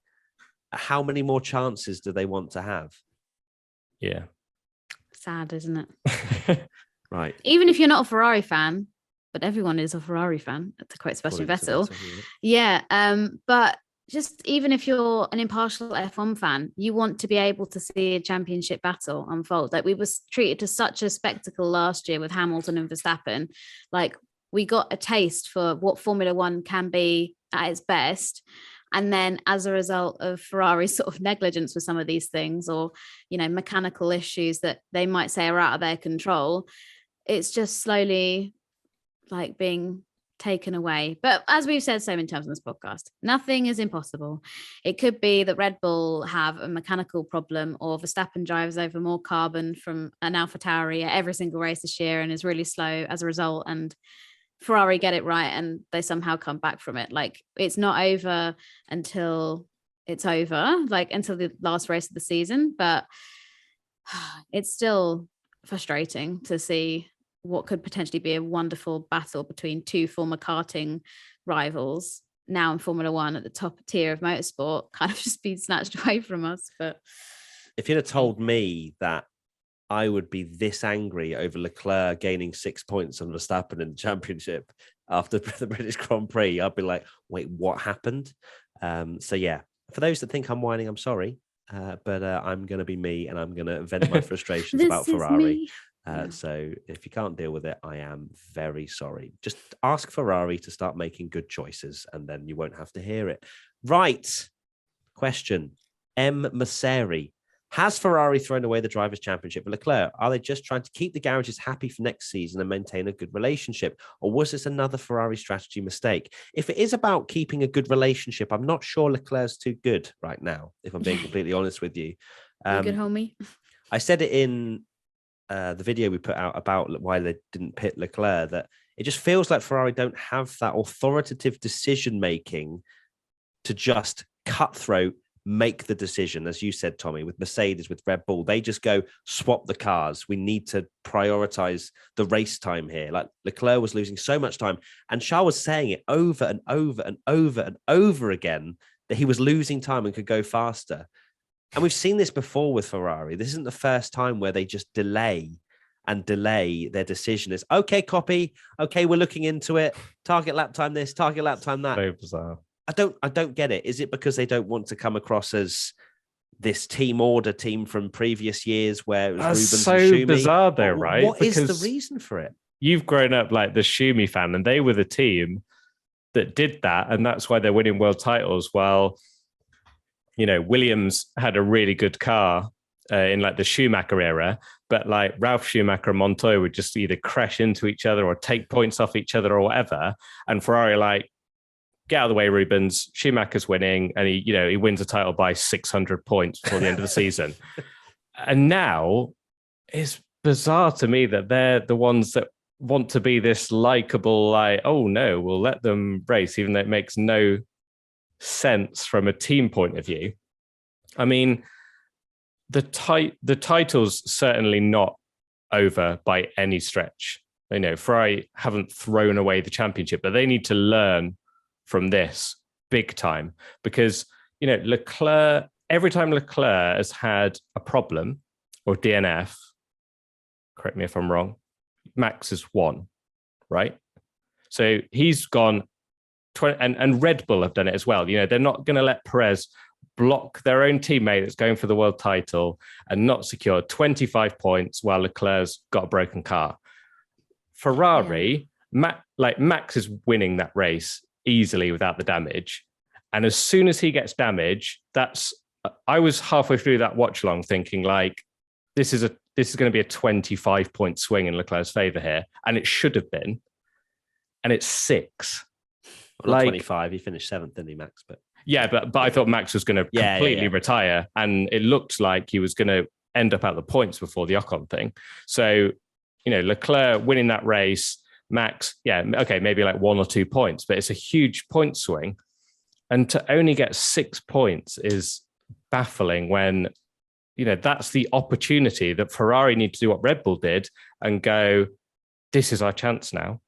How many more chances do they want to have? Yeah. Sad, isn't it? Right. Even if you're not a Ferrari fan, but everyone is a Ferrari fan, to quote Sebastian Vettel. Yeah. But just even if you're an impartial F1 fan, you want to be able to see a championship battle unfold. Like, we were treated to such a spectacle last year with Hamilton and Verstappen. Like, we got a taste for what Formula One can be at its best. And then as a result of Ferrari's sort of negligence with some of these things, or, mechanical issues that they might say are out of their control, it's just slowly like being taken away. But as we've said so many times on this podcast, nothing is impossible. It could be that Red Bull have a mechanical problem, or Verstappen drives over more carbon from an AlphaTauri at every single race this year and is really slow as a result, and Ferrari get it right and they somehow come back from it. Like, it's not over until it's over, like until the last race of the season. But it's still frustrating to see what could potentially be a wonderful battle between two former karting rivals now in Formula One at the top tier of motorsport kind of just be snatched away from us. But if you'd have told me that I would be this angry over Leclerc gaining 6 points on Verstappen in the championship after the British Grand Prix, I'd be like, wait, what happened? So yeah, for those that think I'm whining, I'm sorry. But I'm going to be me, and I'm going to vent my frustrations about Ferrari. So if you can't deal with it, I am very sorry. Just ask Ferrari to start making good choices, and then you won't have to hear it. Right. Question. M. Masseri. Has Ferrari thrown away the Drivers' Championship with Leclerc? Are they just trying to keep the garages happy for next season and maintain a good relationship? Or was this another Ferrari strategy mistake? If it is about keeping a good relationship, I'm not sure Leclerc's too good right now, if I'm being completely honest with you. Good, homie. I said it in the video we put out about why they didn't pit Leclerc, that it just feels like Ferrari don't have that authoritative decision-making to just cutthroat make the decision, as you said, Tommy, with Mercedes, with Red Bull. They just go swap the cars. We need to prioritize the race time here. Like Leclerc was losing so much time, and Charles was saying it over and over and over and over again that he was losing time and could go faster. And we've seen this before with Ferrari. This isn't the first time where they just delay their decision. Is okay, copy. Okay, we're looking into it. Target lap time this, target lap time that. So bizarre. I don't get it. Is it because they don't want to come across as this team order team from previous years where it was Rubens so and Schumi? Bizarre though, right? What is the reason for it? You've grown up like the Schumi fan, and they were the team that did that, and that's why they're winning world titles. While, you know, Williams had a really good car in like the Schumacher era, but like Ralph Schumacher and Montoya would just either crash into each other or take points off each other or whatever. And Ferrari, like, get out of the way, Rubens. Schumacher's winning, and he wins a title by 600 points before the end of the season. And now it's bizarre to me that they're the ones that want to be this likable, like, oh no, we'll let them race, even though it makes no sense from a team point of view. I mean, the title's certainly not over by any stretch. You know, Ferrari haven't thrown away the championship, but they need to learn from this big time, because, you know, Leclerc, every time Leclerc has had a problem or DNF, correct me if I'm wrong, Max has won, right? So he's gone 20, and Red Bull have done it as well. You know, they're not going to let Perez block their own teammate that's going for the world title and not secure 25 points while Leclerc's got a broken car. Ferrari, Max is winning that race easily without the damage. And as soon as he gets damage, I was halfway through that watch along thinking, like, this is going to be a 25 point swing in Leclerc's favor here. And it should have been. And it's 6. Well, not 25. He finished 7th, didn't he, Max? But yeah, but I thought Max was going to completely retire. And it looked like he was going to end up at the points before the Ocon thing. So, you know, Leclerc winning that race, Max, maybe like 1 or 2 points, but it's a huge point swing. And to only get 6 points is baffling when, you know, that's the opportunity that Ferrari need to do what Red Bull did and go, this is our chance now.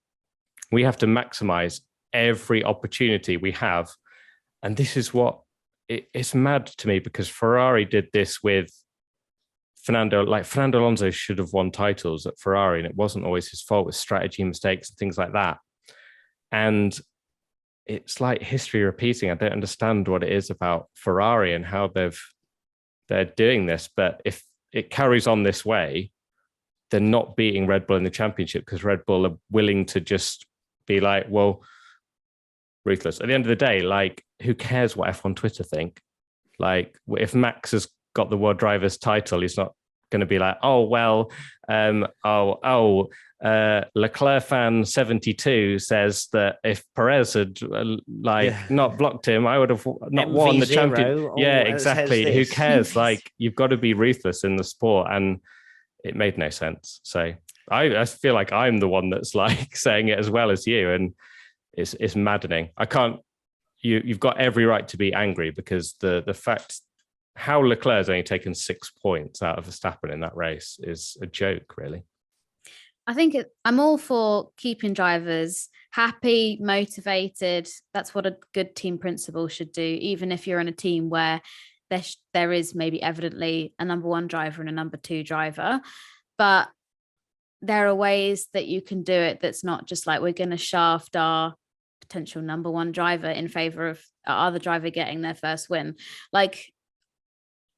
We have to maximize every opportunity we have. And this is what it's mad to me, because Ferrari did this with Fernando Alonso should have won titles at Ferrari, and it wasn't always his fault with strategy mistakes and things like that. And it's like history repeating. I don't understand what it is about Ferrari and how they're doing this. But if it carries on this way, they're not beating Red Bull in the championship because Red Bull are willing to just be like, well, ruthless. At the end of the day, like, who cares what F1 Twitter think? Like, if Max has got the world driver's title, he's not going to be like, oh, well, Leclerc fan 72 says that if Perez had not blocked him, I would have not won the champion. Yeah, exactly. Who cares? Like, you've got to be ruthless in the sport, and it made no sense. So I feel like I'm the one that's like saying it as well as you, and it's maddening. I can't. You've got every right to be angry, because the fact how Leclerc's only taken 6 points out of Verstappen in that race is a joke, really. I think I'm all for keeping drivers happy, motivated. That's what a good team principal should do, even if you're in a team where there is maybe evidently a number one driver and a number two driver. But there are ways that you can do it that's not just like we're going to shaft our potential number one driver in favor of our other driver getting their first win. Like,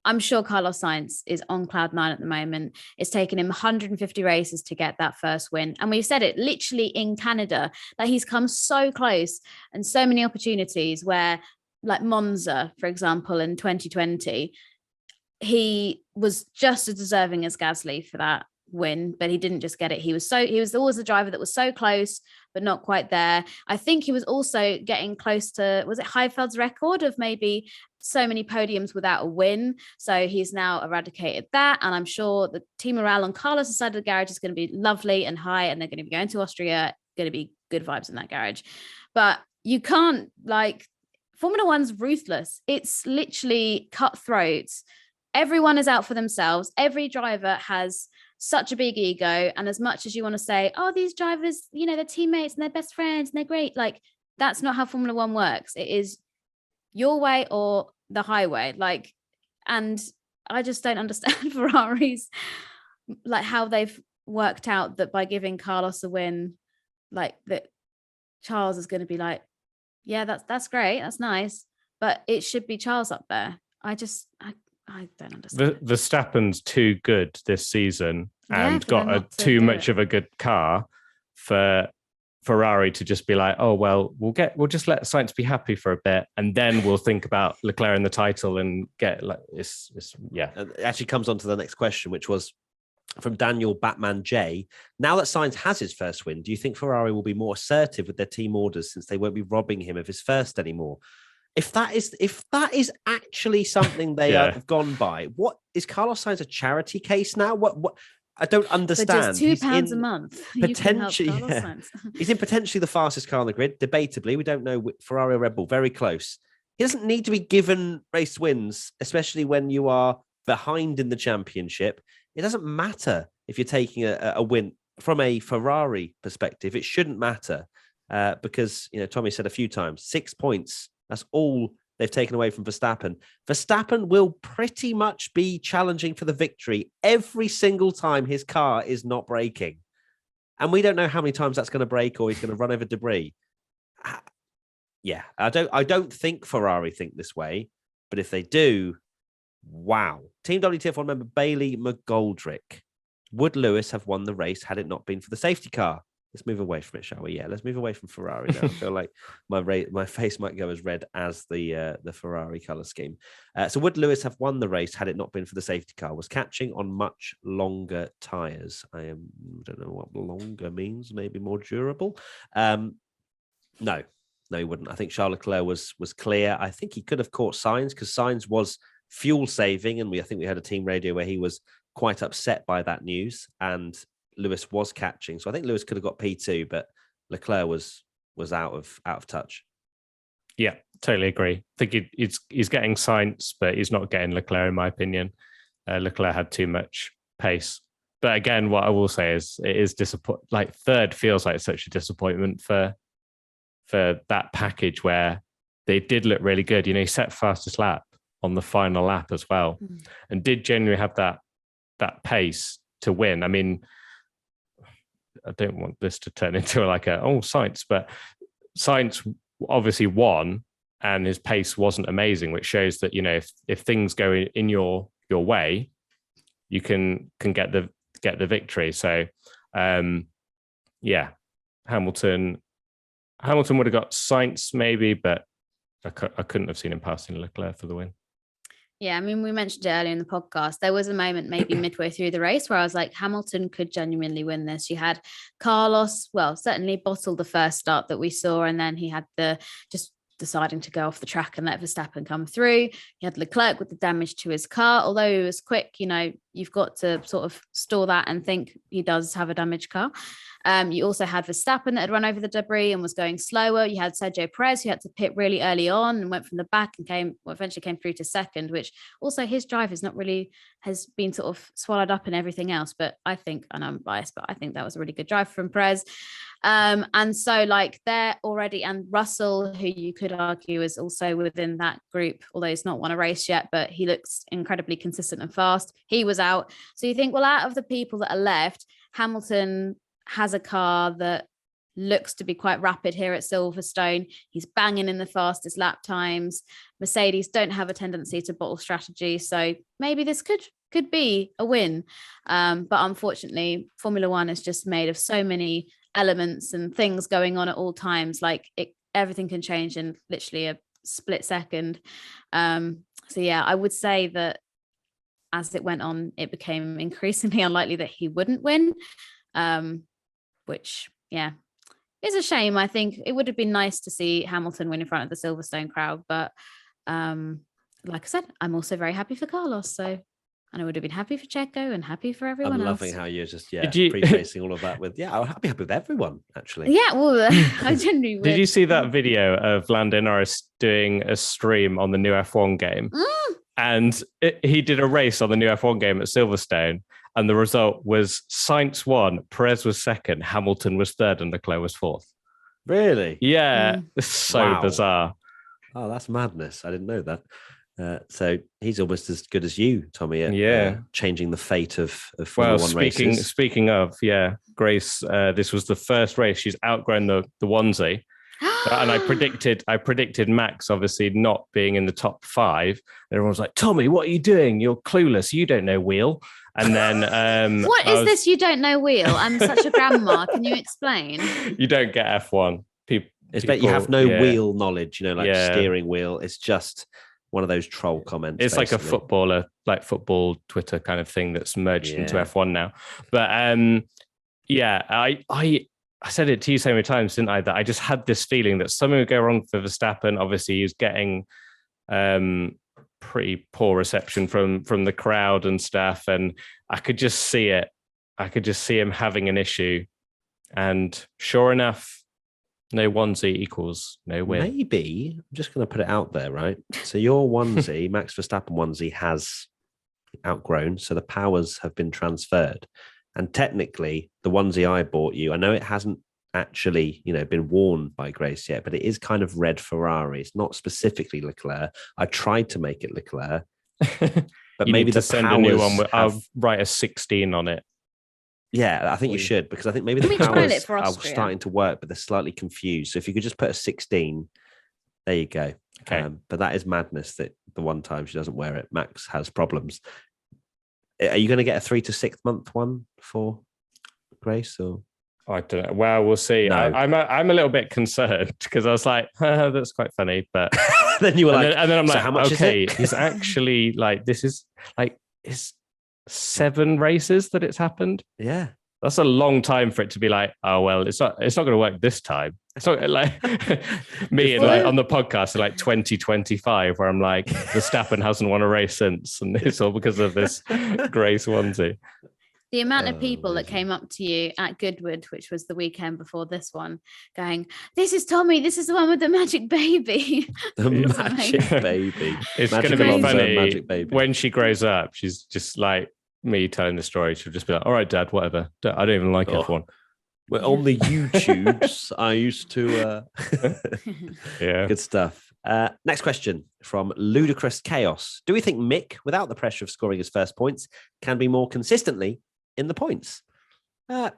I'm sure Carlos Sainz is on cloud nine at the moment. It's taken him 150 races to get that first win. And we've said it literally in Canada, that he's come so close and so many opportunities where, like Monza, for example, in 2020, he was just as deserving as Gasly for that win, but he didn't just get it. He was always the driver that was so close, but not quite there. I think he was also getting close to, was it Heifeld's record of maybe so many podiums without a win? So he's now eradicated that. And I'm sure the team morale on Carlos' side of the garage is going to be lovely and high, and they're going to be going to Austria, going to be good vibes in that garage. But you can't, like, Formula One's ruthless. It's literally cutthroat. Everyone is out for themselves. Every driver has such a big ego. And as much as you want to say, oh, these drivers, you know, they're teammates and they're best friends and they're great, like, that's not how Formula One works. It is your way or the highway. Like, and I just don't understand Ferrari's, like, how they've worked out that by giving Carlos a win, like, that Charles is going to be like, yeah, that's great, that's nice, but it should be Charles up there. I don't understand. Verstappen's too good this season and got too much of a good car for Ferrari to just be like, oh, well, we'll just let Sainz be happy for a bit, and then we'll think about Leclerc in the title and get, like, it's yeah. It actually comes on to the next question, which was from Daniel Batman J. Now that Sainz has his first win, do you think Ferrari will be more assertive with their team orders, since they won't be robbing him of his first anymore? If that is actually something they have gone by, what is Carlos Sainz a charity case now? What I don't understand. For just £2 a month, potentially, he's in potentially the fastest car on the grid. Debatably, we don't know, Ferrari or Red Bull, very close. He doesn't need to be given race wins, especially when you are behind in the championship. It doesn't matter if you're taking a win from a Ferrari perspective. It shouldn't matter because, you know, Tommy said a few times, 6 points. That's all they've taken away from Verstappen. Verstappen will pretty much be challenging for the victory every single time his car is not braking. And we don't know how many times that's going to break or he's going to run over debris. Yeah, I don't think Ferrari think this way, but if they do, wow. Team WTF1 member Bailey McGoldrick. Would Lewis have won the race had it not been for the safety car? Let's move away from it, shall we? Yeah, let's move away from Ferrari now. I feel like my face might go as red as the Ferrari colour scheme. So would Lewis have won the race had it not been for the safety car? Was catching on much longer tyres. I don't know what longer means. Maybe more durable. No, he wouldn't. I think Charles Leclerc was clear. I think he could have caught Sainz because Sainz was fuel saving, and I think we had a team radio where he was quite upset by that news, and Lewis was catching. So I think Lewis could have got P2, but Leclerc was out of touch. Yeah, totally agree. I think he's getting Sainz, but he's not getting Leclerc, in my opinion. Leclerc had too much pace. But again, what I will say is it is disappointing. Like, third feels like such a disappointment for that package where they did look really good. You know, he set fastest lap on the final lap as well, and did genuinely have that pace to win. I mean, I don't want this to turn into like Sainz, but Sainz obviously won and his pace wasn't amazing, which shows that, you know, if things go in your way, you can get the victory. So yeah, Hamilton would have got Sainz maybe, but I couldn't have seen him passing Leclerc for the win. Yeah, I mean, we mentioned it earlier in the podcast. There was a moment maybe midway through the race where I was like, Hamilton could genuinely win this. You had Carlos, well, certainly bottled the first start that we saw, and then he had the just deciding to go off the track and let Verstappen come through. You had Leclerc with the damage to his car, although he was quick. You've got to sort of store that and think he does have a damaged car. You also had Verstappen that had run over the debris and was going slower. You had Sergio Perez, who had to pit really early on and went from the back and eventually came through to second, which also his drive has been sort of swallowed up in everything else. But I think, and I'm biased, but I think that was a really good drive from Perez. And so they're already, and Russell, who you could argue is also within that group, although he's not won a race yet, but he looks incredibly consistent and fast. He was out. So you think, well, out of the people that are left, Hamilton has a car that looks to be quite rapid here at Silverstone. He's banging in the fastest lap times. Mercedes don't have a tendency to bottle strategy. So maybe this could be a win. But unfortunately, Formula One is just made of so many elements and things going on at all times. Everything can change in literally a split second. So yeah, I would say that as it went on, it became increasingly unlikely that he wouldn't win. Which, yeah, is a shame. I think it would have been nice to see Hamilton win in front of the Silverstone crowd. But like I said, I'm also very happy for Carlos. So, and I would have been happy for Checo and happy for everyone else. I'm loving how you're just, prefacing all of that with, I'm happy with everyone, actually. Yeah, well, I genuinely would. Did you see that video of Lando Norris doing a stream on the new F1 game? And he did a race on the new F1 game at Silverstone. And the result was Sainz won, Perez was second, Hamilton was third, and Leclerc was fourth. Really? Yeah, it's so bizarre. Oh, that's madness. I didn't know that. So he's almost as good as you, Tommy, at changing the fate of Formula One races. Speaking of, Grace, this was the first race she's outgrown the onesie. And I predicted Max obviously not being in the top 5. Everyone was like, Tommy, what are you doing? You're clueless. You don't know wheel. And then what is this? You don't know wheel? I'm such a grandma. Can you explain? You don't get F1. You have no wheel knowledge, steering wheel. It's just one of those troll comments. It's basically like a footballer, like football Twitter kind of thing that's merged into F1 now. But I said it to you so many times, didn't I? That I just had this feeling that something would go wrong for Verstappen. Obviously, he's getting pretty poor reception from the crowd and stuff, and I could just see it. I could just see him having an issue, and sure enough, no onesie equals no win. Maybe I'm just going to put it out there, right? So your onesie, Max Verstappen onesie, has outgrown, so the powers have been transferred. And technically, the onesie I bought you, I know it hasn't actually, been worn by Grace yet, but it is kind of red Ferrari. It's not specifically Leclerc. I tried to make it Leclerc, but maybe the send a new one. I'll write a 16 on it. Yeah, I think you should, because I think maybe the powers are starting to work, but they're slightly confused. So if you could just put a 16, there you go. Okay. But that is madness that the one time she doesn't wear it, Max has problems. Are you going to get a 3 to 6 month one for Grace, or? I don't know. Well, we'll see. No. I'm a little bit concerned because I was like, that's quite funny, but then you were and then I'm like, how much okay, is it? it's actually this is it's 7 races that it's happened. Yeah, that's a long time for it to be like, oh well, it's not going to work this time. It's not like me and on the podcast in 2025 where I'm like, Verstappen hasn't won a race since, and it's all because of this Grace onesie. The amount of people that came up to you at Goodwood, which was the weekend before this one, going, "This is Tommy. This is the one with the magic baby." The magic baby. It's going to be funny when she grows up. She's just like me telling the story. She'll just be like, "All right, Dad, whatever. I don't even like F1." Well, on the YouTubes, I used to. Yeah, good stuff. Next question from Ludicrous Chaos. Do we think Mick, without the pressure of scoring his first points, can be more consistently in the points? So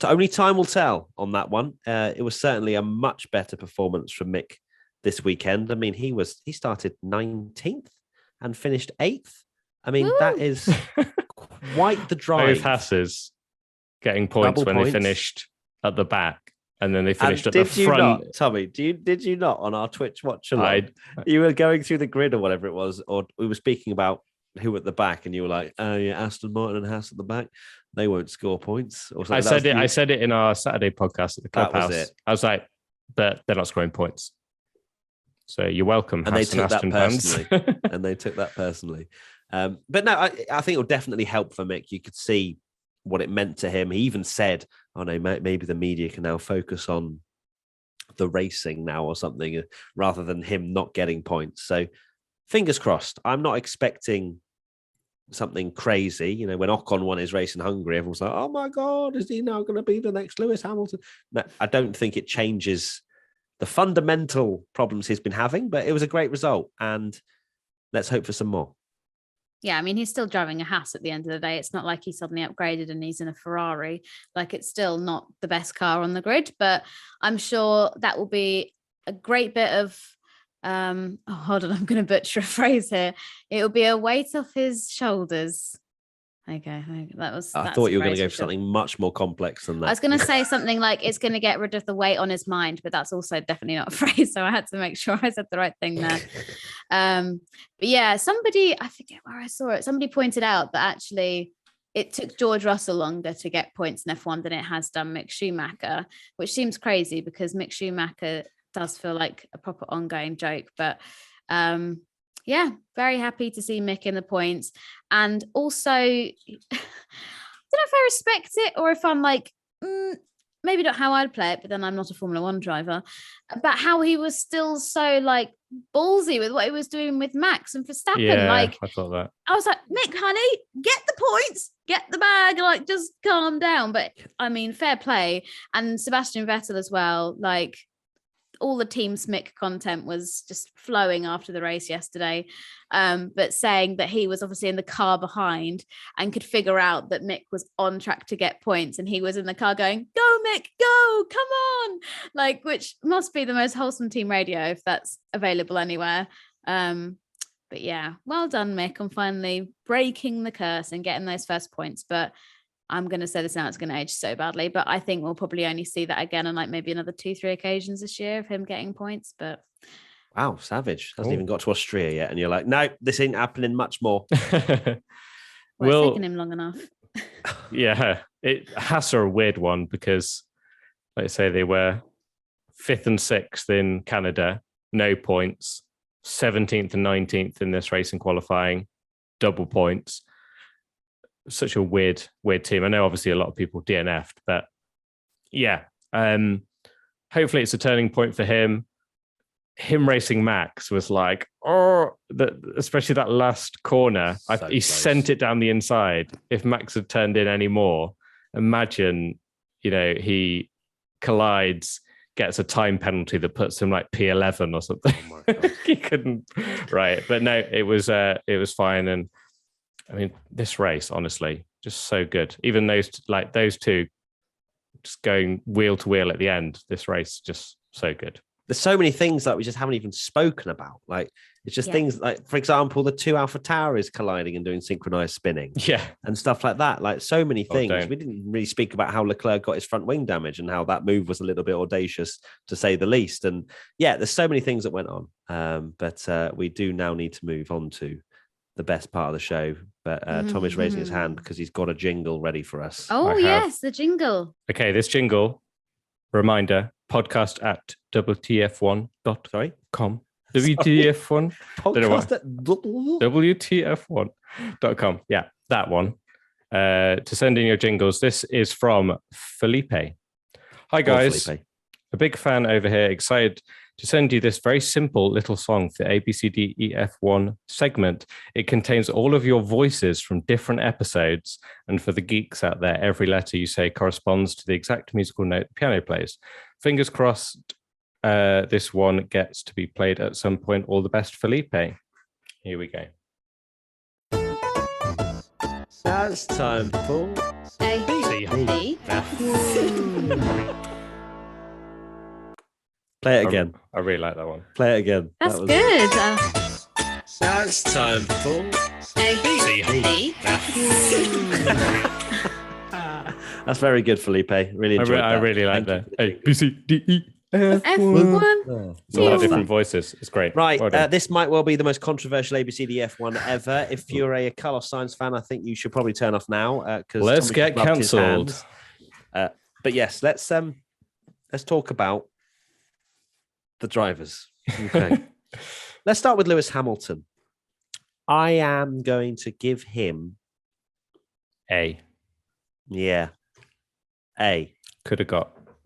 only time will tell on that one. It was certainly a much better performance from Mick this weekend. I mean, he started 19th and finished 8th. I mean, that is quite the drive. Both Hasses getting points when they finished at the back. And then they finished at the front. Did you not, Tommy? Did you not on our Twitch watch along? You were going through the grid or whatever it was, or we were speaking about who at the back, and you were like, "Oh yeah, Aston Martin and Haas at the back, they won't score points." Or I said it in our Saturday podcast at the clubhouse. I was like, "But they're not scoring points." So you're welcome. And they Aston took that Aston fans. personally. And they took that personally. But no, I think it will definitely help for Mick. You could see what it meant to him. He even said, "Oh no, maybe the media can now focus on the racing now or something, rather than him not getting points." So fingers crossed. I'm not expecting something crazy. You know, when Ocon won his race in Hungary, everyone's like, "Oh my God, is he now going to be the next Lewis Hamilton?" No, I don't think it changes the fundamental problems he's been having, but it was a great result. And let's hope for some more. Yeah, I mean, he's still driving a Haas at the end of the day. It's not like he suddenly upgraded and he's in a Ferrari. Like, it's still not the best car on the grid, but I'm sure that will be a great bit of, hold on, I'm going to butcher a phrase here. It will be a weight off his shoulders. Okay, I thought you were going to go for something much more complex than that. I was going to say something like it's going to get rid of the weight on his mind, but that's also definitely not a phrase. So I had to make sure I said the right thing there. But yeah, I forget where I saw it. Somebody pointed out that actually it took George Russell longer to get points in F1 than it has done Mick Schumacher, which seems crazy because Mick Schumacher does feel like a proper ongoing joke. But yeah, very happy to see Mick in the points. And also, I don't know if I respect it or if I'm like, maybe not how I'd play it, but then I'm not a Formula One driver. But how he was still so like ballsy with what he was doing with Max and Verstappen. Yeah, like, I thought that. I was like, Mick, honey, get the points, get the bag, like just calm down. But I mean, fair play. And Sebastian Vettel as well, like, all the Team Smick content was just flowing after the race yesterday, but saying that he was obviously in the car behind and could figure out that Mick was on track to get points, and he was in the car going, "Go Mick, go, come on!" Like, which must be the most wholesome team radio if that's available anywhere. But yeah, well done, Mick, on finally breaking the curse and getting those first points. But I'm going to say this now, it's going to age so badly, but I think we'll probably only see that again on like maybe another 2-3 occasions this year of him getting points. But wow, savage. Hasn't even got to Austria yet. And you're like, no, this ain't happening much more. It's taken him long enough. Yeah, Haas are a weird one because, like I say, they were 5th and 6th in Canada, no points, 17th and 19th in this race in qualifying, double points. Such a weird team. I know obviously a lot of people DNF'd, but yeah, hopefully it's a turning point for him. Him racing Max was like, especially that last corner, he sent it down the inside. If Max had turned in any more, imagine, he collides, gets a time penalty that puts him like P11 or something. Oh my God. He couldn't, right? But no, it was fine. And I mean, this race, honestly, just so good. Even those two just going wheel to wheel at the end, this race, just so good. There's so many things that we just haven't even spoken about. Like, it's just things like, for example, the two Alpha Tauris colliding and doing synchronized spinning. Yeah. And stuff like that. Like, so many things. Don't. We didn't really speak about how Leclerc got his front wing damage and how that move was a little bit audacious, to say the least. And yeah, there's so many things that went on. But we do now need to move on to the best part of the show. But Tom is raising his hand because he's got a jingle ready for us. Oh, yes, the jingle. Okay, this jingle, reminder, podcast at WTF1.com. WTF1? Podcast at WTF1.com. Yeah, that one. To send in your jingles. This is from Felipe. Hi, guys. Felipe. A big fan over here, excited to send you this very simple little song for ABCDEF1 segment. It contains all of your voices from different episodes. And for the geeks out there, every letter you say corresponds to the exact musical note the piano plays. Fingers crossed, this one gets to be played at some point. All the best, Felipe. Here we go. Now it's time for A. Play it again. I really like that one. Play it again. That's good. Now it's time for A. That's very good, Felipe. Really enjoyed that. I really like that. A, B, C, D, E, F1. F1. It's a lot of different voices. It's great. Right. Well this might well be the most controversial ABCDF1 ever. If you're a Carlos Sainz fan, I think you should probably turn off now. Let's get cancelled. But yes, let's talk about the drivers. Okay. Let's start with Lewis Hamilton. I am going to give him A. Yeah. A.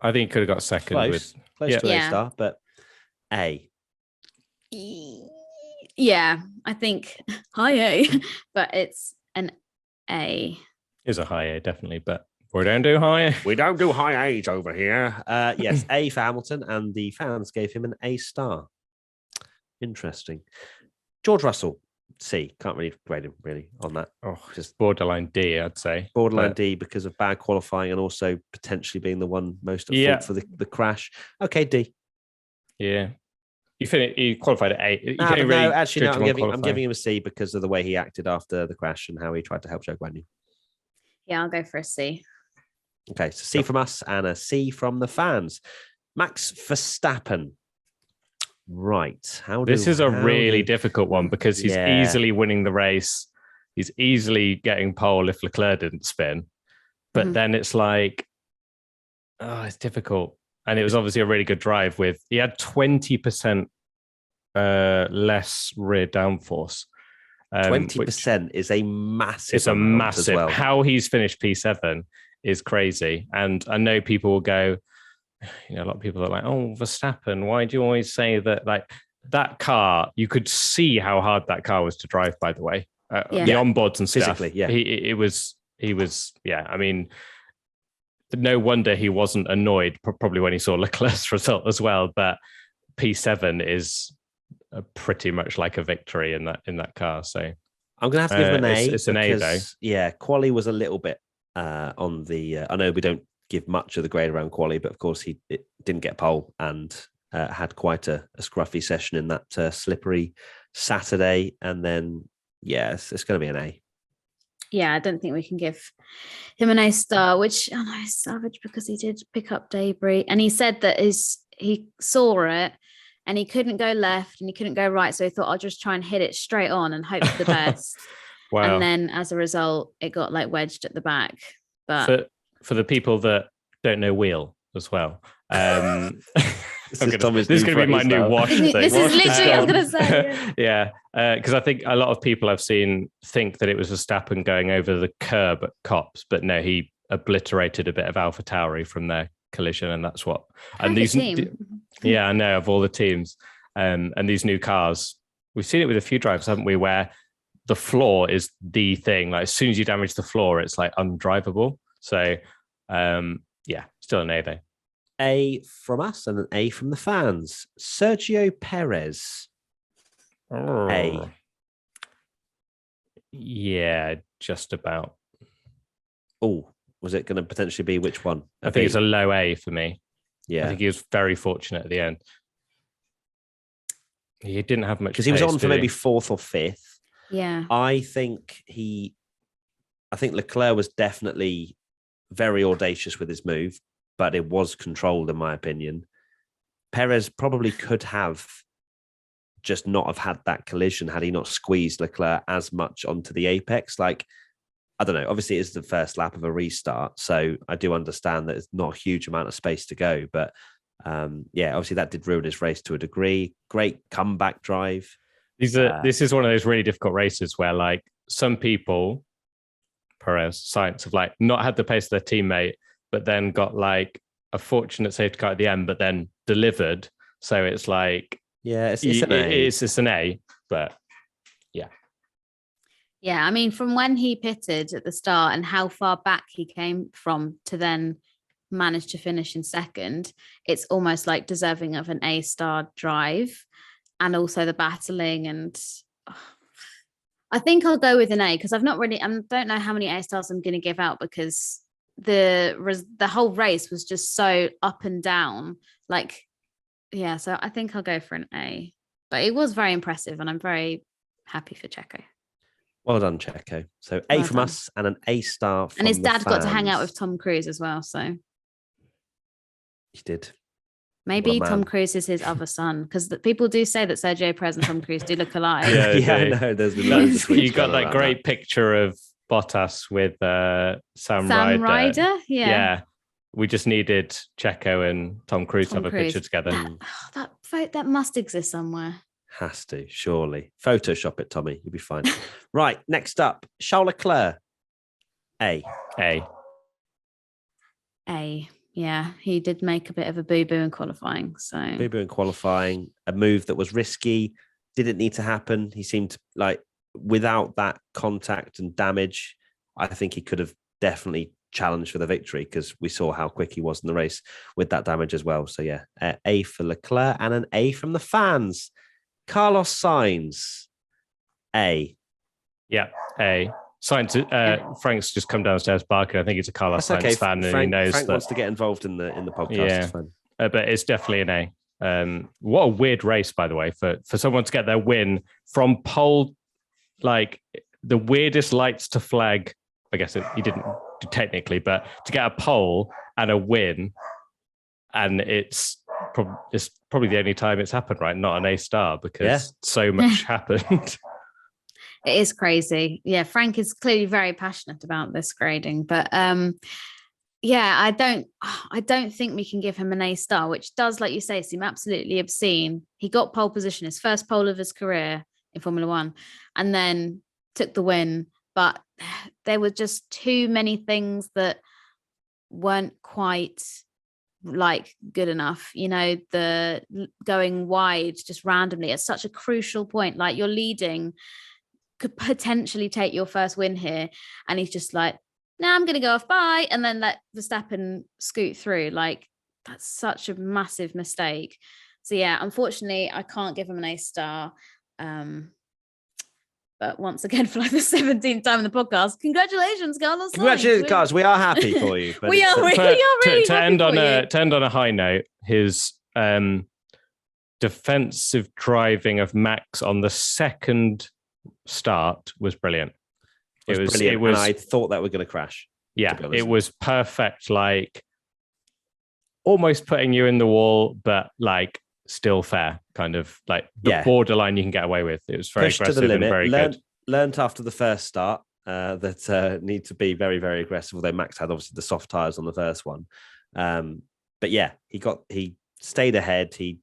I think could have got second Close with to an Yeah. A-star, but A. Yeah, I think high A, but it's an A. is a high A, definitely, but we don't do high A. We don't do high A's over here. Yes, A for Hamilton, and the fans gave him an A-star. Interesting. George Russell, C. Can't really grade him really on that. Oh, just borderline D, I'd say. Borderline D because of bad qualifying and also potentially being the one most at fault for the crash. Okay, D. Yeah. You qualified at A. You No, can't really actually, no, judge I'm him on giving qualifying. him a C because of the way he acted after the crash and how he tried to help Joe Guanyu. Yeah, I'll go for a C. Okay, so C from us and a C from the fans. Max Verstappen. Right. This is a really difficult one because he's easily winning the race. He's easily getting pole if Leclerc didn't spin. But then it's like, it's difficult. And it was obviously a really good drive he had 20% less rear downforce. 20% is a massive. It's a massive. As well. How he's finished P7 is crazy. And I know people will go, a lot of people are like, oh, Verstappen, why do you always say that? Like that car, you could see how hard that car was to drive, by the way. The onboards and stuff. Physically, yeah. He was, I mean, no wonder he wasn't annoyed probably when he saw Leclerc's result as well. But P7 is pretty much like a victory in that car. So I'm going to have to give him an A. It's an A though. Yeah, quali was a little bit on the. I know we don't give much of the grade around quali, but of course he didn't get pole and had quite a scruffy session in that slippery Saturday. And then, it's going to be an A. Yeah, I don't think we can give him an A-star, which I know is savage because he did pick up debris. And he said that he saw it and he couldn't go left and he couldn't go right. So he thought, I'll just try and hit it straight on and hope for the best. Wow. And then as a result, it got like wedged at the back. But for the people that don't know wheel as well. This is going to be my new wash thing. This is literally, I was going to say. Yeah, because I think a lot of people I've seen think that it was Verstappen going over the curb at Copse, but no, he obliterated a bit of AlphaTauri from their collision, and that's what. And these, I know, of all the teams, and these new cars, we've seen it with a few drivers, haven't we? Where the floor is the thing. Like as soon as you damage the floor, it's like undrivable. So, still an A though. A from us and an A from the fans. Sergio Perez. A. Yeah, just about. Oh, was it going to potentially be which one? I think it's a low A for me. Yeah. I think he was very fortunate at the end. He didn't have much because he was on for maybe fourth or fifth. Yeah. I think Leclerc was definitely very audacious with his move, but it was controlled, in my opinion. Perez probably could have just not have had that collision had he not squeezed Leclerc as much onto the apex. Like, I don't know. Obviously, it's the first lap of a restart, so I do understand that it's not a huge amount of space to go. But obviously that did ruin his race to a degree. Great comeback drive. This is one of those really difficult races where, like, some people, Perez, Sainz, have like not had the pace of their teammate, but then got like a fortunate safety car at the end, but then delivered. So it's like, it's an A. It's an A, but yeah. Yeah, I mean, from when he pitted at the start and how far back he came from to then manage to finish in second, it's almost like deserving of an A-star drive, and also the battling. And I think I'll go with an A because I don't know how many A-stars I'm going to give out because the whole race was just so up and down. So I think I'll go for an A. But it was very impressive and I'm very happy for Checo. Well done, Checo. So A from us and an A-star from and his dad the got to hang fans. out with Tom Cruise as well, so he did. maybe Tom Cruise is his other son, because people do say that Sergio Perez and Tom Cruise do look alike. I know. There's been loads of tweets you got that great picture of Bottas with Sam Ryder. Yeah. We just needed Checo and Tom Cruise to have a picture together. That must exist somewhere. Has to, surely. Photoshop it, Tommy. You'll be fine. Right, next up, Charles Leclerc. A. Yeah, he did make a bit of a boo-boo in qualifying. So Boo-boo in qualifying, a move that was risky, didn't need to happen. He seemed like without that contact and damage, I think he could have definitely challenged for the victory because we saw how quick he was in the race with that damage as well. So yeah, A for Leclerc and an A from the fans. Carlos Sainz, A. Yeah, A. Sainz, Frank's just come downstairs barking. I think he's a Carlos Sainz fan, and he knows Frank that wants to get involved in the podcast. Yeah, but it's definitely an A. What a weird race, by the way, for someone to get their win from pole, like the weirdest lights to flag. I guess he didn't do technically, but to get a pole and a win, and it's probably the only time it's happened, right? Not an A star because so much happened. it is crazy. Yeah, Frank is clearly very passionate about this grading, but yeah, I don't think we can give him an A star, which does, like you say, seem absolutely obscene. He got pole position, his first pole of his career in Formula One, and then took the win. But there were just too many things that weren't quite like good enough. You know, the going wide just randomly at such a crucial point, like you're leading, could potentially take your first win here, and he's just like, "Nah, I'm gonna go off, bye," and then let Verstappen scoot through. Like, that's such a massive mistake. So yeah, unfortunately, I can't give him an A star. But once again, for like the 17th time in the podcast, congratulations, Carlos. Congratulations, guys. We are happy for you. We are really to end on a high note, his defensive driving of Max on the second start was brilliant. It was brilliant. And I thought that we're going to crash. Yeah, it was perfect. Like almost putting you in the wall, but like still fair, kind of like the borderline you can get away with. It was very aggressive and very good. Learned after the first start that need to be very, very aggressive. Although Max had obviously the soft tires on the first one, but yeah, he stayed ahead. He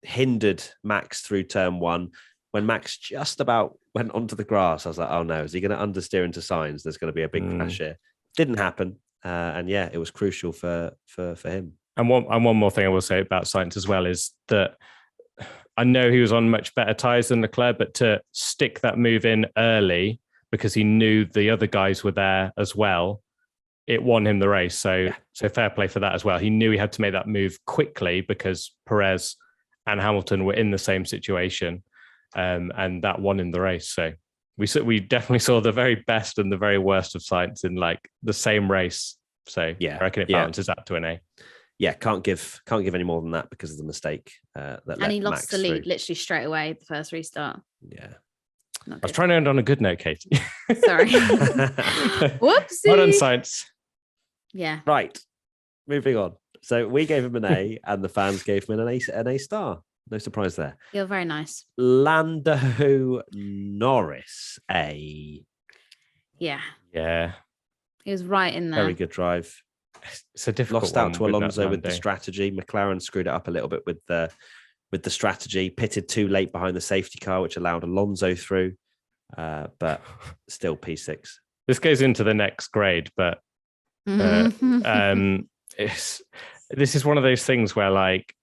hindered Max through turn one. When Max just about went onto the grass, I was like, "Oh no, is he going to understeer into Sainz? There's going to be a big crash here." Didn't happen, and yeah, it was crucial for him. And one more thing I will say about Sainz as well is that I know he was on much better tyres than Leclerc, but to stick that move in early because he knew the other guys were there as well, it won him the race. So fair play for that as well. He knew he had to make that move quickly because Perez and Hamilton were in the same situation, and that won him the race. So we definitely saw the very best and the very worst of Sainz in like the same race. So yeah, I reckon it balances out to an A. Yeah, can't give any more than that because of the mistake and he lost Max the lead through. Literally straight away the first restart. Yeah, I was trying to end on a good note, Katie. Sorry. Whoopsie. Well done, Sainz. Yeah. Right. Moving on. So we gave him an A, and the fans gave him an A star. No surprise there. You're very nice. Lando Norris, A. Yeah. Yeah. He was right in there. Very good drive. It's a difficult lost out to one Alonso with the strategy. McLaren screwed it up a little bit with the strategy. Pitted too late behind the safety car, which allowed Alonso through. But still P6. This goes into the next grade, but this is one of those things where, like,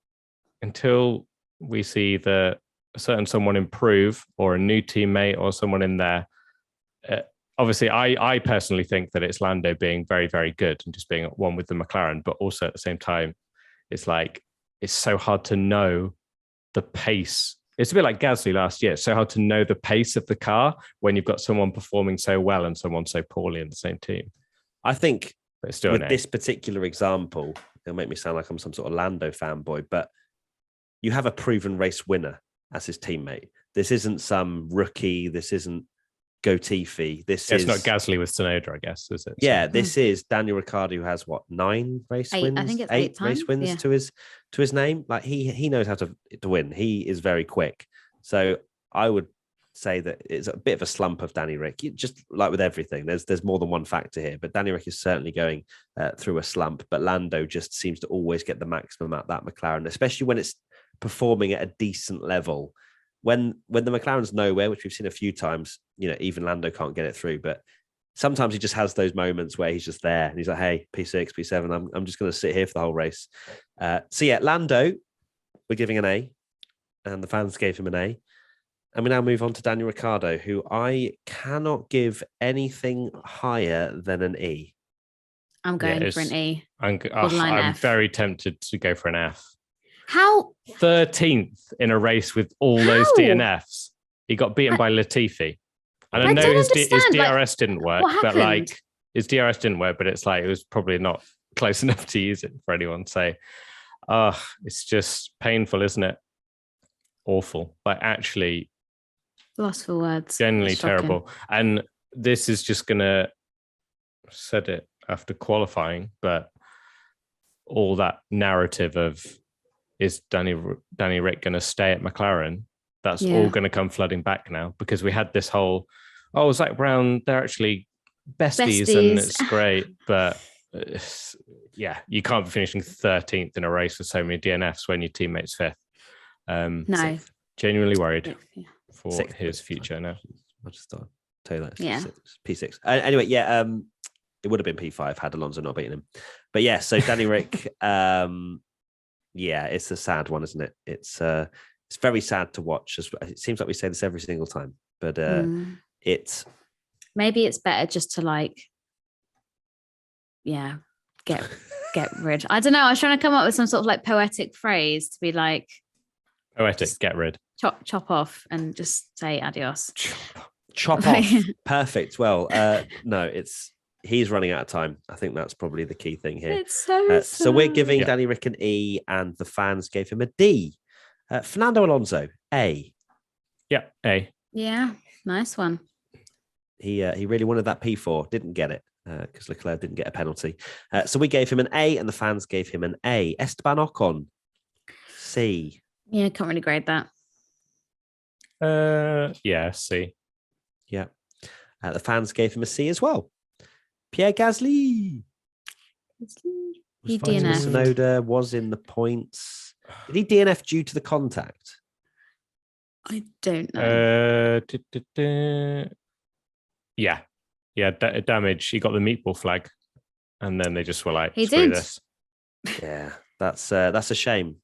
until we see a certain someone improve or a new teammate or someone in there. Obviously, I personally think that it's Lando being very, very good and just being at one with the McLaren, but also at the same time, it's like, it's so hard to know the pace. It's a bit like Gasly last year. It's so hard to know the pace of the car when you've got someone performing so well and someone so poorly in the same team. I think but still with this particular example, it'll make me sound like I'm some sort of Lando fanboy, but you have a proven race winner as his teammate. This isn't some rookie. This isn't Gotifi. It's not Gasly with Tsunoda, I guess, is it? Yeah, this is Daniel Ricardo, who has 9 race wins? I think it's 8 race times, wins to his name. Like he knows how to win. He is very quick. So I would say that it's a bit of a slump of Danny Rick. Just like with everything, there's more than one factor here. But Danny Rick is certainly going through a slump. But Lando just seems to always get the maximum out of that McLaren, especially when it's performing at a decent level. when the McLaren's nowhere, which we've seen a few times, even Lando can't get it through, but sometimes he just has those moments where he's just there and he's like, hey, P6, P7, I'm just going to sit here for the whole race. So yeah, Lando, we're giving an A, and the fans gave him an A. And we now move on to Daniel Ricciardo, who I cannot give anything higher than an E. I'm going for an E. I'm F. very tempted to go for an F. How? 13th in a race with all those DNFs. He got beaten by Latifi. And I know his DRS didn't work, but his DRS didn't work, but it's like it was probably not close enough to use it for anyone. So, it's just painful, isn't it? Awful. Like actually, lost for words. Genuinely terrible. And this is just gonna said it after qualifying, but all that narrative of is Danny Rick going to stay at McLaren? That's all going to come flooding back now, because we had this whole, Zach Brown, they're actually besties. And it's great, but you can't be finishing 13th in a race with so many DNFs when your teammate's 5th. No, genuinely worried for his future now. I'll just tell you that. Yeah. P6. Anyway, it would have been P5 had Alonso not beaten him. But yeah, so Danny Rick, it's a sad one, isn't it? It's very sad to watch. It seems like we say this every single time, but it's maybe it's better just to get rid. I don't know. I was trying to come up with some sort of poetic phrase to be like poetic. Get rid. Chop off and just say adios. Chop off. Perfect. Well, no, he's running out of time. I think that's probably the key thing here. It's so so we're giving Danny Rick an E, and the fans gave him a D. Fernando Alonso, A. Yeah, A. Yeah, nice one. He really wanted that P4, didn't get it because Leclerc didn't get a penalty. So we gave him an A, and the fans gave him an A. Esteban Ocon, C. Yeah, can't really grade that. C. Yeah. The fans gave him a C as well. Pierre Gasly. He DNF. Tsunoda was in the points. Did he DNF due to the contact? I don't know. Damage. He got the meatball flag, and then they just were like, he did. This. Yeah, that's a shame.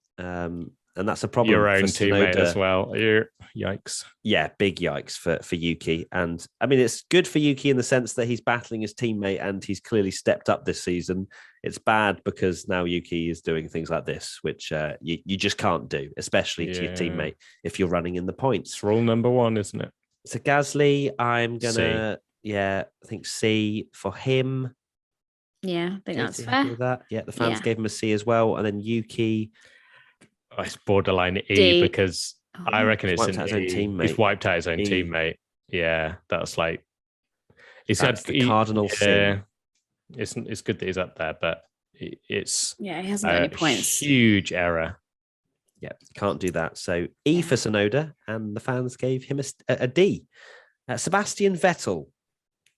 And that's a problem. Your own for teammate Tsunoda as well. Yikes. Yeah, big yikes for Yuki. And I mean, it's good for Yuki in the sense that he's battling his teammate and he's clearly stepped up this season. It's bad because now Yuki is doing things like this, which you just can't do, especially to your teammate if you're running in the points. It's rule number 1, isn't it? So Gasly, I'm going to, I think C for him. Yeah, I think that's fair. With that? Yeah, the fans gave him a C as well. And then Yuki. It's borderline E because I reckon it's wiped out his own teammate. He's wiped out his own teammate. Yeah, that's like that's the cardinal sin. It's good that he's up there, but it's he hasn't got any points. Huge error. Yeah, can't do that. So E for Tsunoda, and the fans gave him a D. Sebastian Vettel,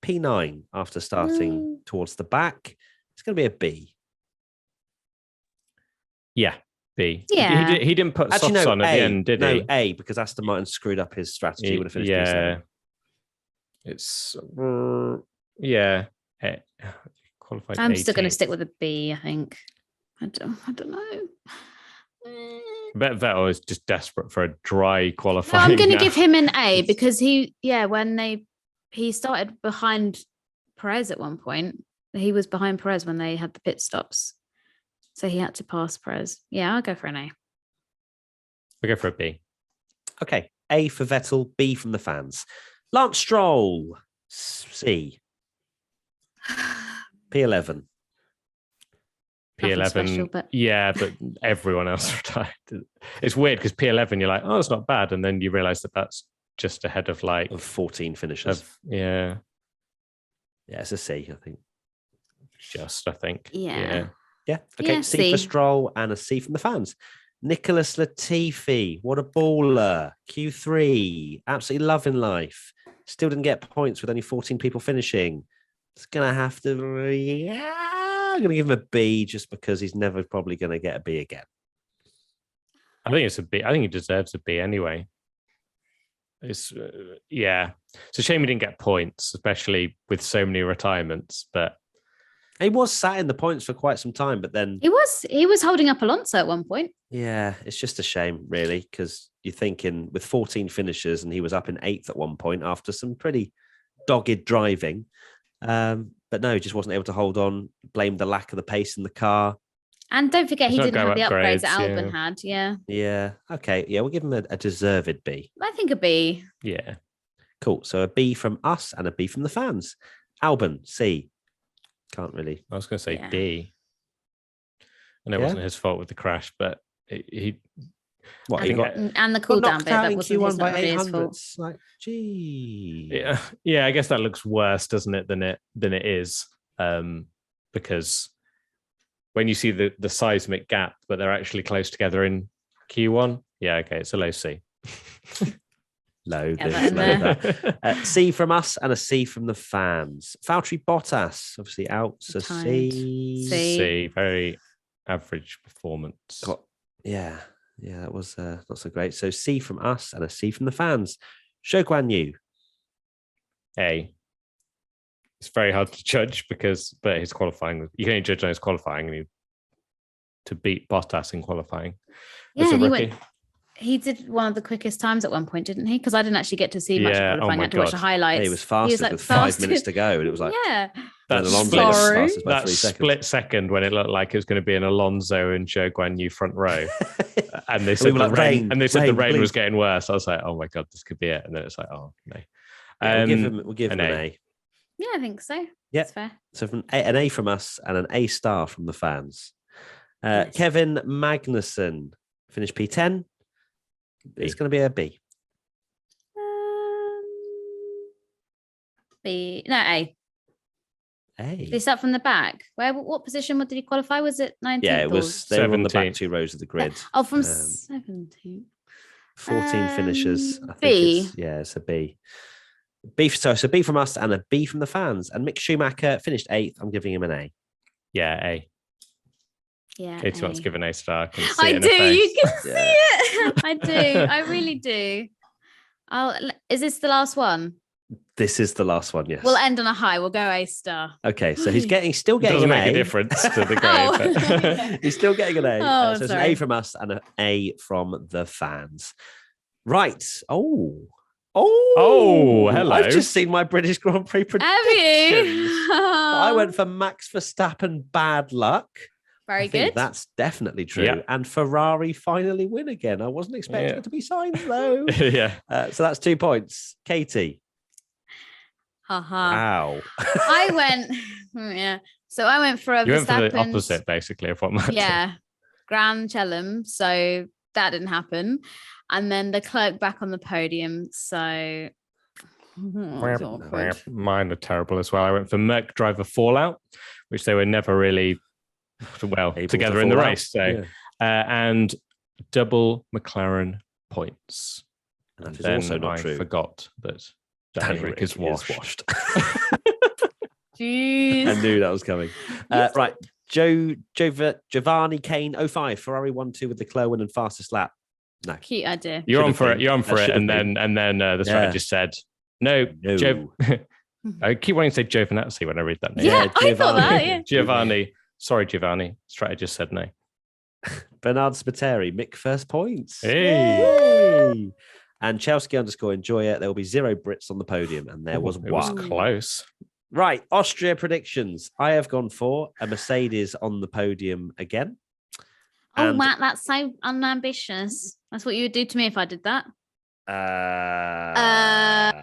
P9 after starting towards the back. It's going to be a B. Yeah. B. Yeah. He didn't put softs on at the end, did he? No, A, because Aston Martin screwed up his strategy. He would have finished P7. It's, qualified. I'm still going to stick with a B, I think. I don't know. I bet Vettel is just desperate for a dry qualifying. No, I'm going to give him an A because he started behind Perez at one point. He was behind Perez when they had the pit stops. So he had to pass Perez. Yeah, I'll go for an A. I'll go for a B. Okay, A for Vettel, B from the fans. Lance Stroll, C. P11. P11. Special, but... Yeah, but everyone else retired. It's weird because P11, you're like, oh, it's not bad. And then you realize that that's just ahead of of 14 finishers. Yeah, it's a C, I think. I think. Yeah. Yeah. Okay. Yeah, C for Stroll and a C from the fans. Nicholas Latifi, what a baller. Q3, absolutely loving life. Still didn't get points with only 14 people finishing. It's going to have to, I'm going to give him a B just because he's never probably going to get a B again. I think it's a B. I think he deserves a B anyway. It's it's a shame he didn't get points, especially with so many retirements. But He was sat in the points for quite some time, but then He was holding up Alonso at one point. yeah, it's just a shame, really, because you're thinking with 14 finishes and he was up in 8th at one point after some pretty dogged driving. But no, he just wasn't able to hold on. Blamed the lack of the pace in the car. And don't forget, he There's no didn't have the go upgrades that upgrades, Albon had. Yeah, Yeah. Okay. Yeah, we'll give him a deserved B. I think a B. yeah, Cool. So a B from us and a B from the fans. Albon, C. Can't really. I was going to say Yeah. D. And it Yeah? wasn't his fault with the crash, but he What, And, he got and the got cool down knocked bit, out that in wasn't Q1 his, by not really his 800. fault. It's like, gee. yeah, I guess that looks worse, doesn't it, than it is, because when you see the seismic gap, but they're actually close together in Q1. Yeah, okay, it's a low C. Load Get this, that in load there. that. C from us and a C from the fans. Valtteri Bottas, obviously out. So Tired. C. C. Very average performance. Yeah, that was not so great. So C from us and a C from the fans. Zhou Guan Yu. A. It's very hard to judge but his qualifying, you can only judge on his qualifying, and to beat Bottas in qualifying. Yeah, as a and rookie. he did one of the quickest times at one point, didn't he? Because I didn't actually get to see much of Yeah, oh qualifying. I my had to watch the God. highlights. He was fastest like, with 5 minutes to go, and it was like yeah. then That Alonso split, was Sorry. fastest by that 3 seconds. split second when it looked like it was going to be an Alonso and Zhou Guan Yu front row, and they we said were the like, rain, and they said the rain please. was getting worse. I was like, oh my God, this could be it. And then it's like, oh no. Yeah, we'll give him an A. Yeah, I think so. Yeah. That's fair. So an A from us and an A star from the fans. Nice. Kevin Magnussen finished P10. It's going to be a B. B. No, A. A. Did he start from the back? What position did he qualify? Was it 19th? Yeah, it was. They were on the back 17th. 2 rows of the grid. Oh, from 17th. 14 finishes. I think B. it's a B. B. So it's a B from us and a B from the fans. And Mick Schumacher finished 8th. I'm giving him an A. Yeah, A. Yeah. Katie wants to give an A star. I, can see I it in do. her face. You can see Yeah. it. I do. I really do. Is this the last one? This is the last one, yes. We'll end on a high. We'll go A star. Okay, so he's still It getting doesn't an make A. a difference to the grade. Oh. but- He's still getting an A. Oh, So it's an sorry. A from us and an A from the fans. Right. Oh, hello. I've just seen my British Grand Prix predictions. Have you? I went for Max Verstappen bad luck. Very I think good. that's definitely true. Yeah. And Ferrari finally win again. I wasn't expecting Yeah. it to be signed though. yeah. So that's 2 points. Katie. Haha. Wow. I went. Yeah. So I went for a You went for the Verstappen's- opposite, basically, of what Matt did. Yeah. Grand Chelem. So that didn't happen. And then the clerk back on the podium. So it's awkward. Mine are terrible as well. I went for Merc Driver Fallout, which they were never really Able together to in the fall out. race. So Yeah. and double McLaren points. And that is Then also not I true. forgot that Danny Rick is washed. Jeez. I knew that was coming. Right. Giovanni Kane 05 Ferrari 1-2 with the Leclerc and fastest lap. No. Cute idea. You're on Should've for been. it. You're on for That it, should've and then the Yeah. strategist said, "No, No. I keep wanting to say Giovinazzi when I read that name. Yeah, I thought that. Yeah. Giovanni. Sorry, Giovanni. Strategist said no. Bernard Spiteri, Mick first points. Hey. Yay. And Chelsea _enjoy it. There will be 0 Brits on the podium, and there was It was one. close. Right, Austria predictions. I have gone for a Mercedes on the podium again. Oh, And- Matt, that's so unambitious. That's what you would do to me if I did that.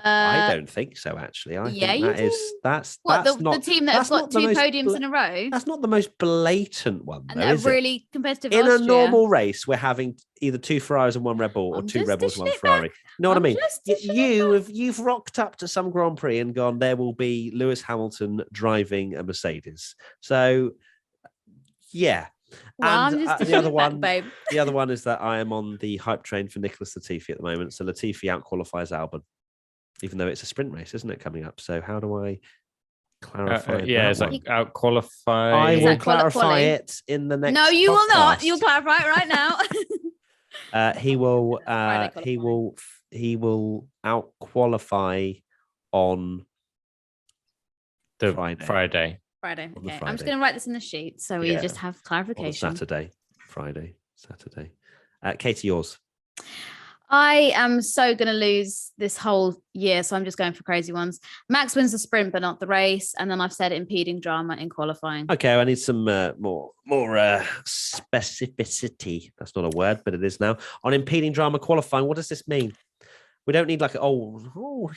I don't think so. Actually, I yeah, think you that is do. that's What, that's the not team that have that's got not the 2 most podiums in a row that's not the most blatant one. and Though, that is are it? really competitive In Austria. a normal race, we're having either 2 Ferraris and 1 Red Bull, or I'm 2 just Red Bulls and 1 dishing it Ferrari. back. You know what I I'm mean? just dishing it You've rocked up to some Grand Prix and gone, there will be Lewis Hamilton driving a Mercedes. So, yeah. Well, And, I'm just the dishing other it back, one- babe. The other one is that I am on the hype train for Nicholas Latifi at the moment. So Latifi outqualifies Albon, even though it's a sprint race, isn't it, coming up? So how do I clarify Yeah, that it's one? like out qualify. I Is will that clarify quali? it in the next No, you will not. podcast. You'll clarify it right now. He will. Friday He will. he will out qualify on The Friday. Friday. On the Okay. I'm just Friday. going to write this in the sheet so we just have Or the clarification. Saturday. Katie, yours. I am so going to lose this whole year, so I'm just going for crazy ones. Max wins the sprint, but not the race. And then I've said impeding drama in qualifying. Okay, I need some more specificity. That's not a word, but it is now. On impeding drama qualifying, what does this mean? We don't need like,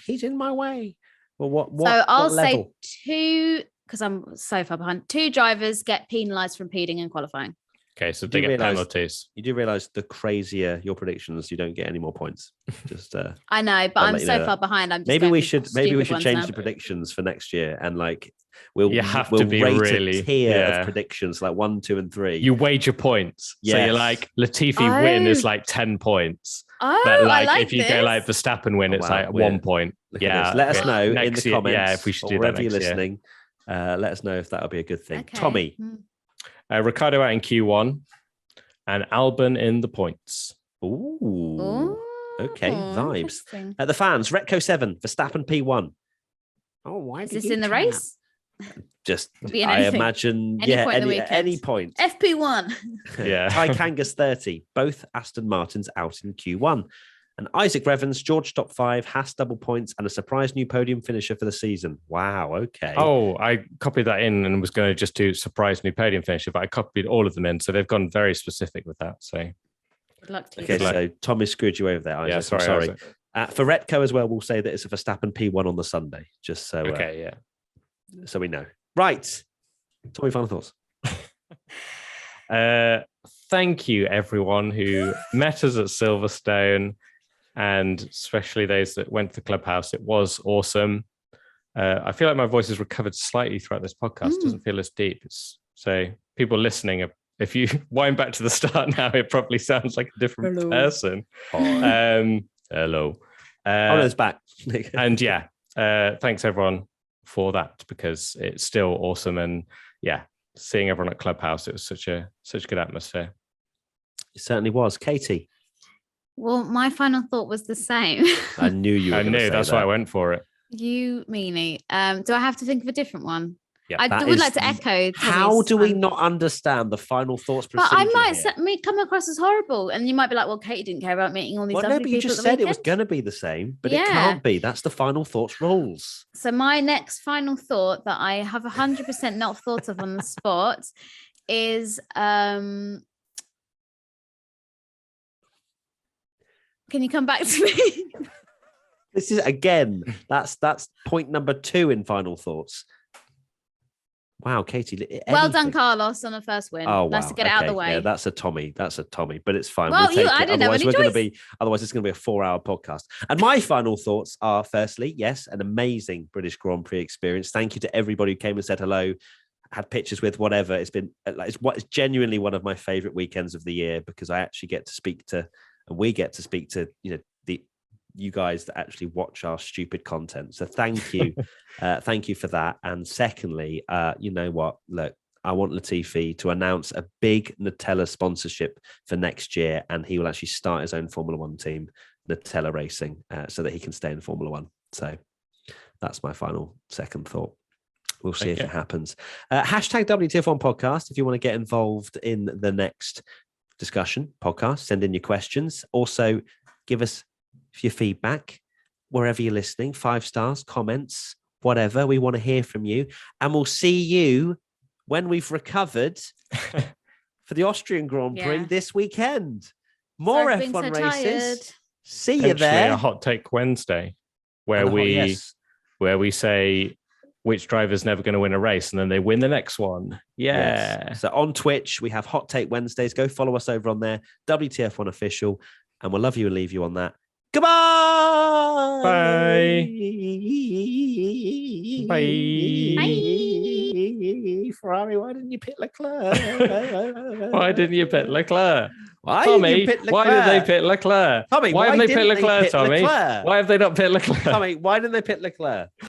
he's in my way. Well, what? So I'll what level? say 2, because I'm so far behind. 2 drivers get penalised for impeding in qualifying. Okay, so they get penalties. You do realise the crazier your predictions, you don't get any more points. Just I know, but I'm so far behind. I'm just maybe we should change now. the predictions for next year, and like we'll rate a tier of predictions like 1, 2, and 3. You wager points. Yes. So you're like Latifi win is like 10 points. Oh, but like if you go like Verstappen win, it's like 1 point. Yeah, let us know in the comments. Yeah, if we should do that wherever you're listening. Let us know if that'll be a good thing. Okay. Tommy. Ricardo out in Q1 and Albon in the points. Ooh. Okay, vibes. The fans, Retco 7, Verstappen P1. Oh, why is this in the race? Just, I imagine, any point. FP1. Yeah. Ty Kangas 30, both Aston Martins out in Q1. And Isaac Revens, George top 5, Haas double points, and a surprise new podium finisher for the season. Wow, okay. Oh, I copied that in and was going to just do surprise new podium finisher, but I copied all of them in. So they've gone very specific with that. So good luck to you. Okay, so Tommy screwed you over there, Isaac. Yeah, sorry. For Retco as well, we'll say that it's a Verstappen P1 on the Sunday, just so so we know. Right. Tommy, final thoughts. Thank you, everyone who met us at Silverstone, and especially those that went to the clubhouse. It was awesome. I feel like my voice has recovered slightly throughout this podcast. It doesn't feel as deep. So people listening, if you wind back to the start now, it probably sounds like a different person. Hello. It's back. And thanks everyone for that, because it's still awesome. And seeing everyone at Clubhouse, it was such a good atmosphere. It certainly was. Katie. Well, my final thought was the same. I knew you were. That's why I went for it. You meanie. Do I have to think of a different one? Yeah, I would like to echo. How do we not understand the final thoughts procedure? But I might come across as horrible, and you might be like, "Well, Katie didn't care about meeting all these other people." You just said it was going to be the same, but it can't be. That's the final thoughts rules. So my next final thought that I have 100% not thought of on the spot is, can you come back to me? This is that's point number 2 in final thoughts. Wow, Katie. Well done, Carlos, on a first win. Oh, wow. Nice to get it out of the way. Yeah, that's a Tommy, but it's fine. Well, I didn't have any choice. Otherwise, it's going to be a 4-hour podcast. And my final thoughts are, firstly, yes, an amazing British Grand Prix experience. Thank you to everybody who came and said hello, had pictures with, whatever. It's genuinely one of my favorite weekends of the year, because I actually get to speak to, and we get to speak to, you guys that actually watch our stupid content. So thank you. Thank you for that. And secondly, you know what? Look, I want Latifi to announce a big Nutella sponsorship for next year, and he will actually start his own Formula One team, Nutella Racing, so that he can stay in Formula One. So that's my final second thought. We'll see if it happens. Hashtag WTF1 podcast if you want to get involved in the next discussion podcast. Send in your questions. Also, give us your feedback wherever you're listening, 5 stars, comments, whatever. We want to hear from you, and we'll see you when we've recovered for the Austrian Grand Prix this weekend. More F1 races. Tired. See you there. A hot take Wednesday where we say which driver's never going to win a race, and then they win the next one. Yes. So on Twitch we have Hot Take Wednesdays. Go follow us over on there, WTF1 official, and we'll love you and leave you on that. Goodbye. Bye. Bye. Ferrari, why didn't you pick Leclerc? Why didn't you pick Leclerc? Tommy, why did they pick Leclerc? Tommy, why haven't they picked Leclerc, Tommy? Leclerc? Why have they not picked Leclerc? Tommy, why didn't they pick Leclerc?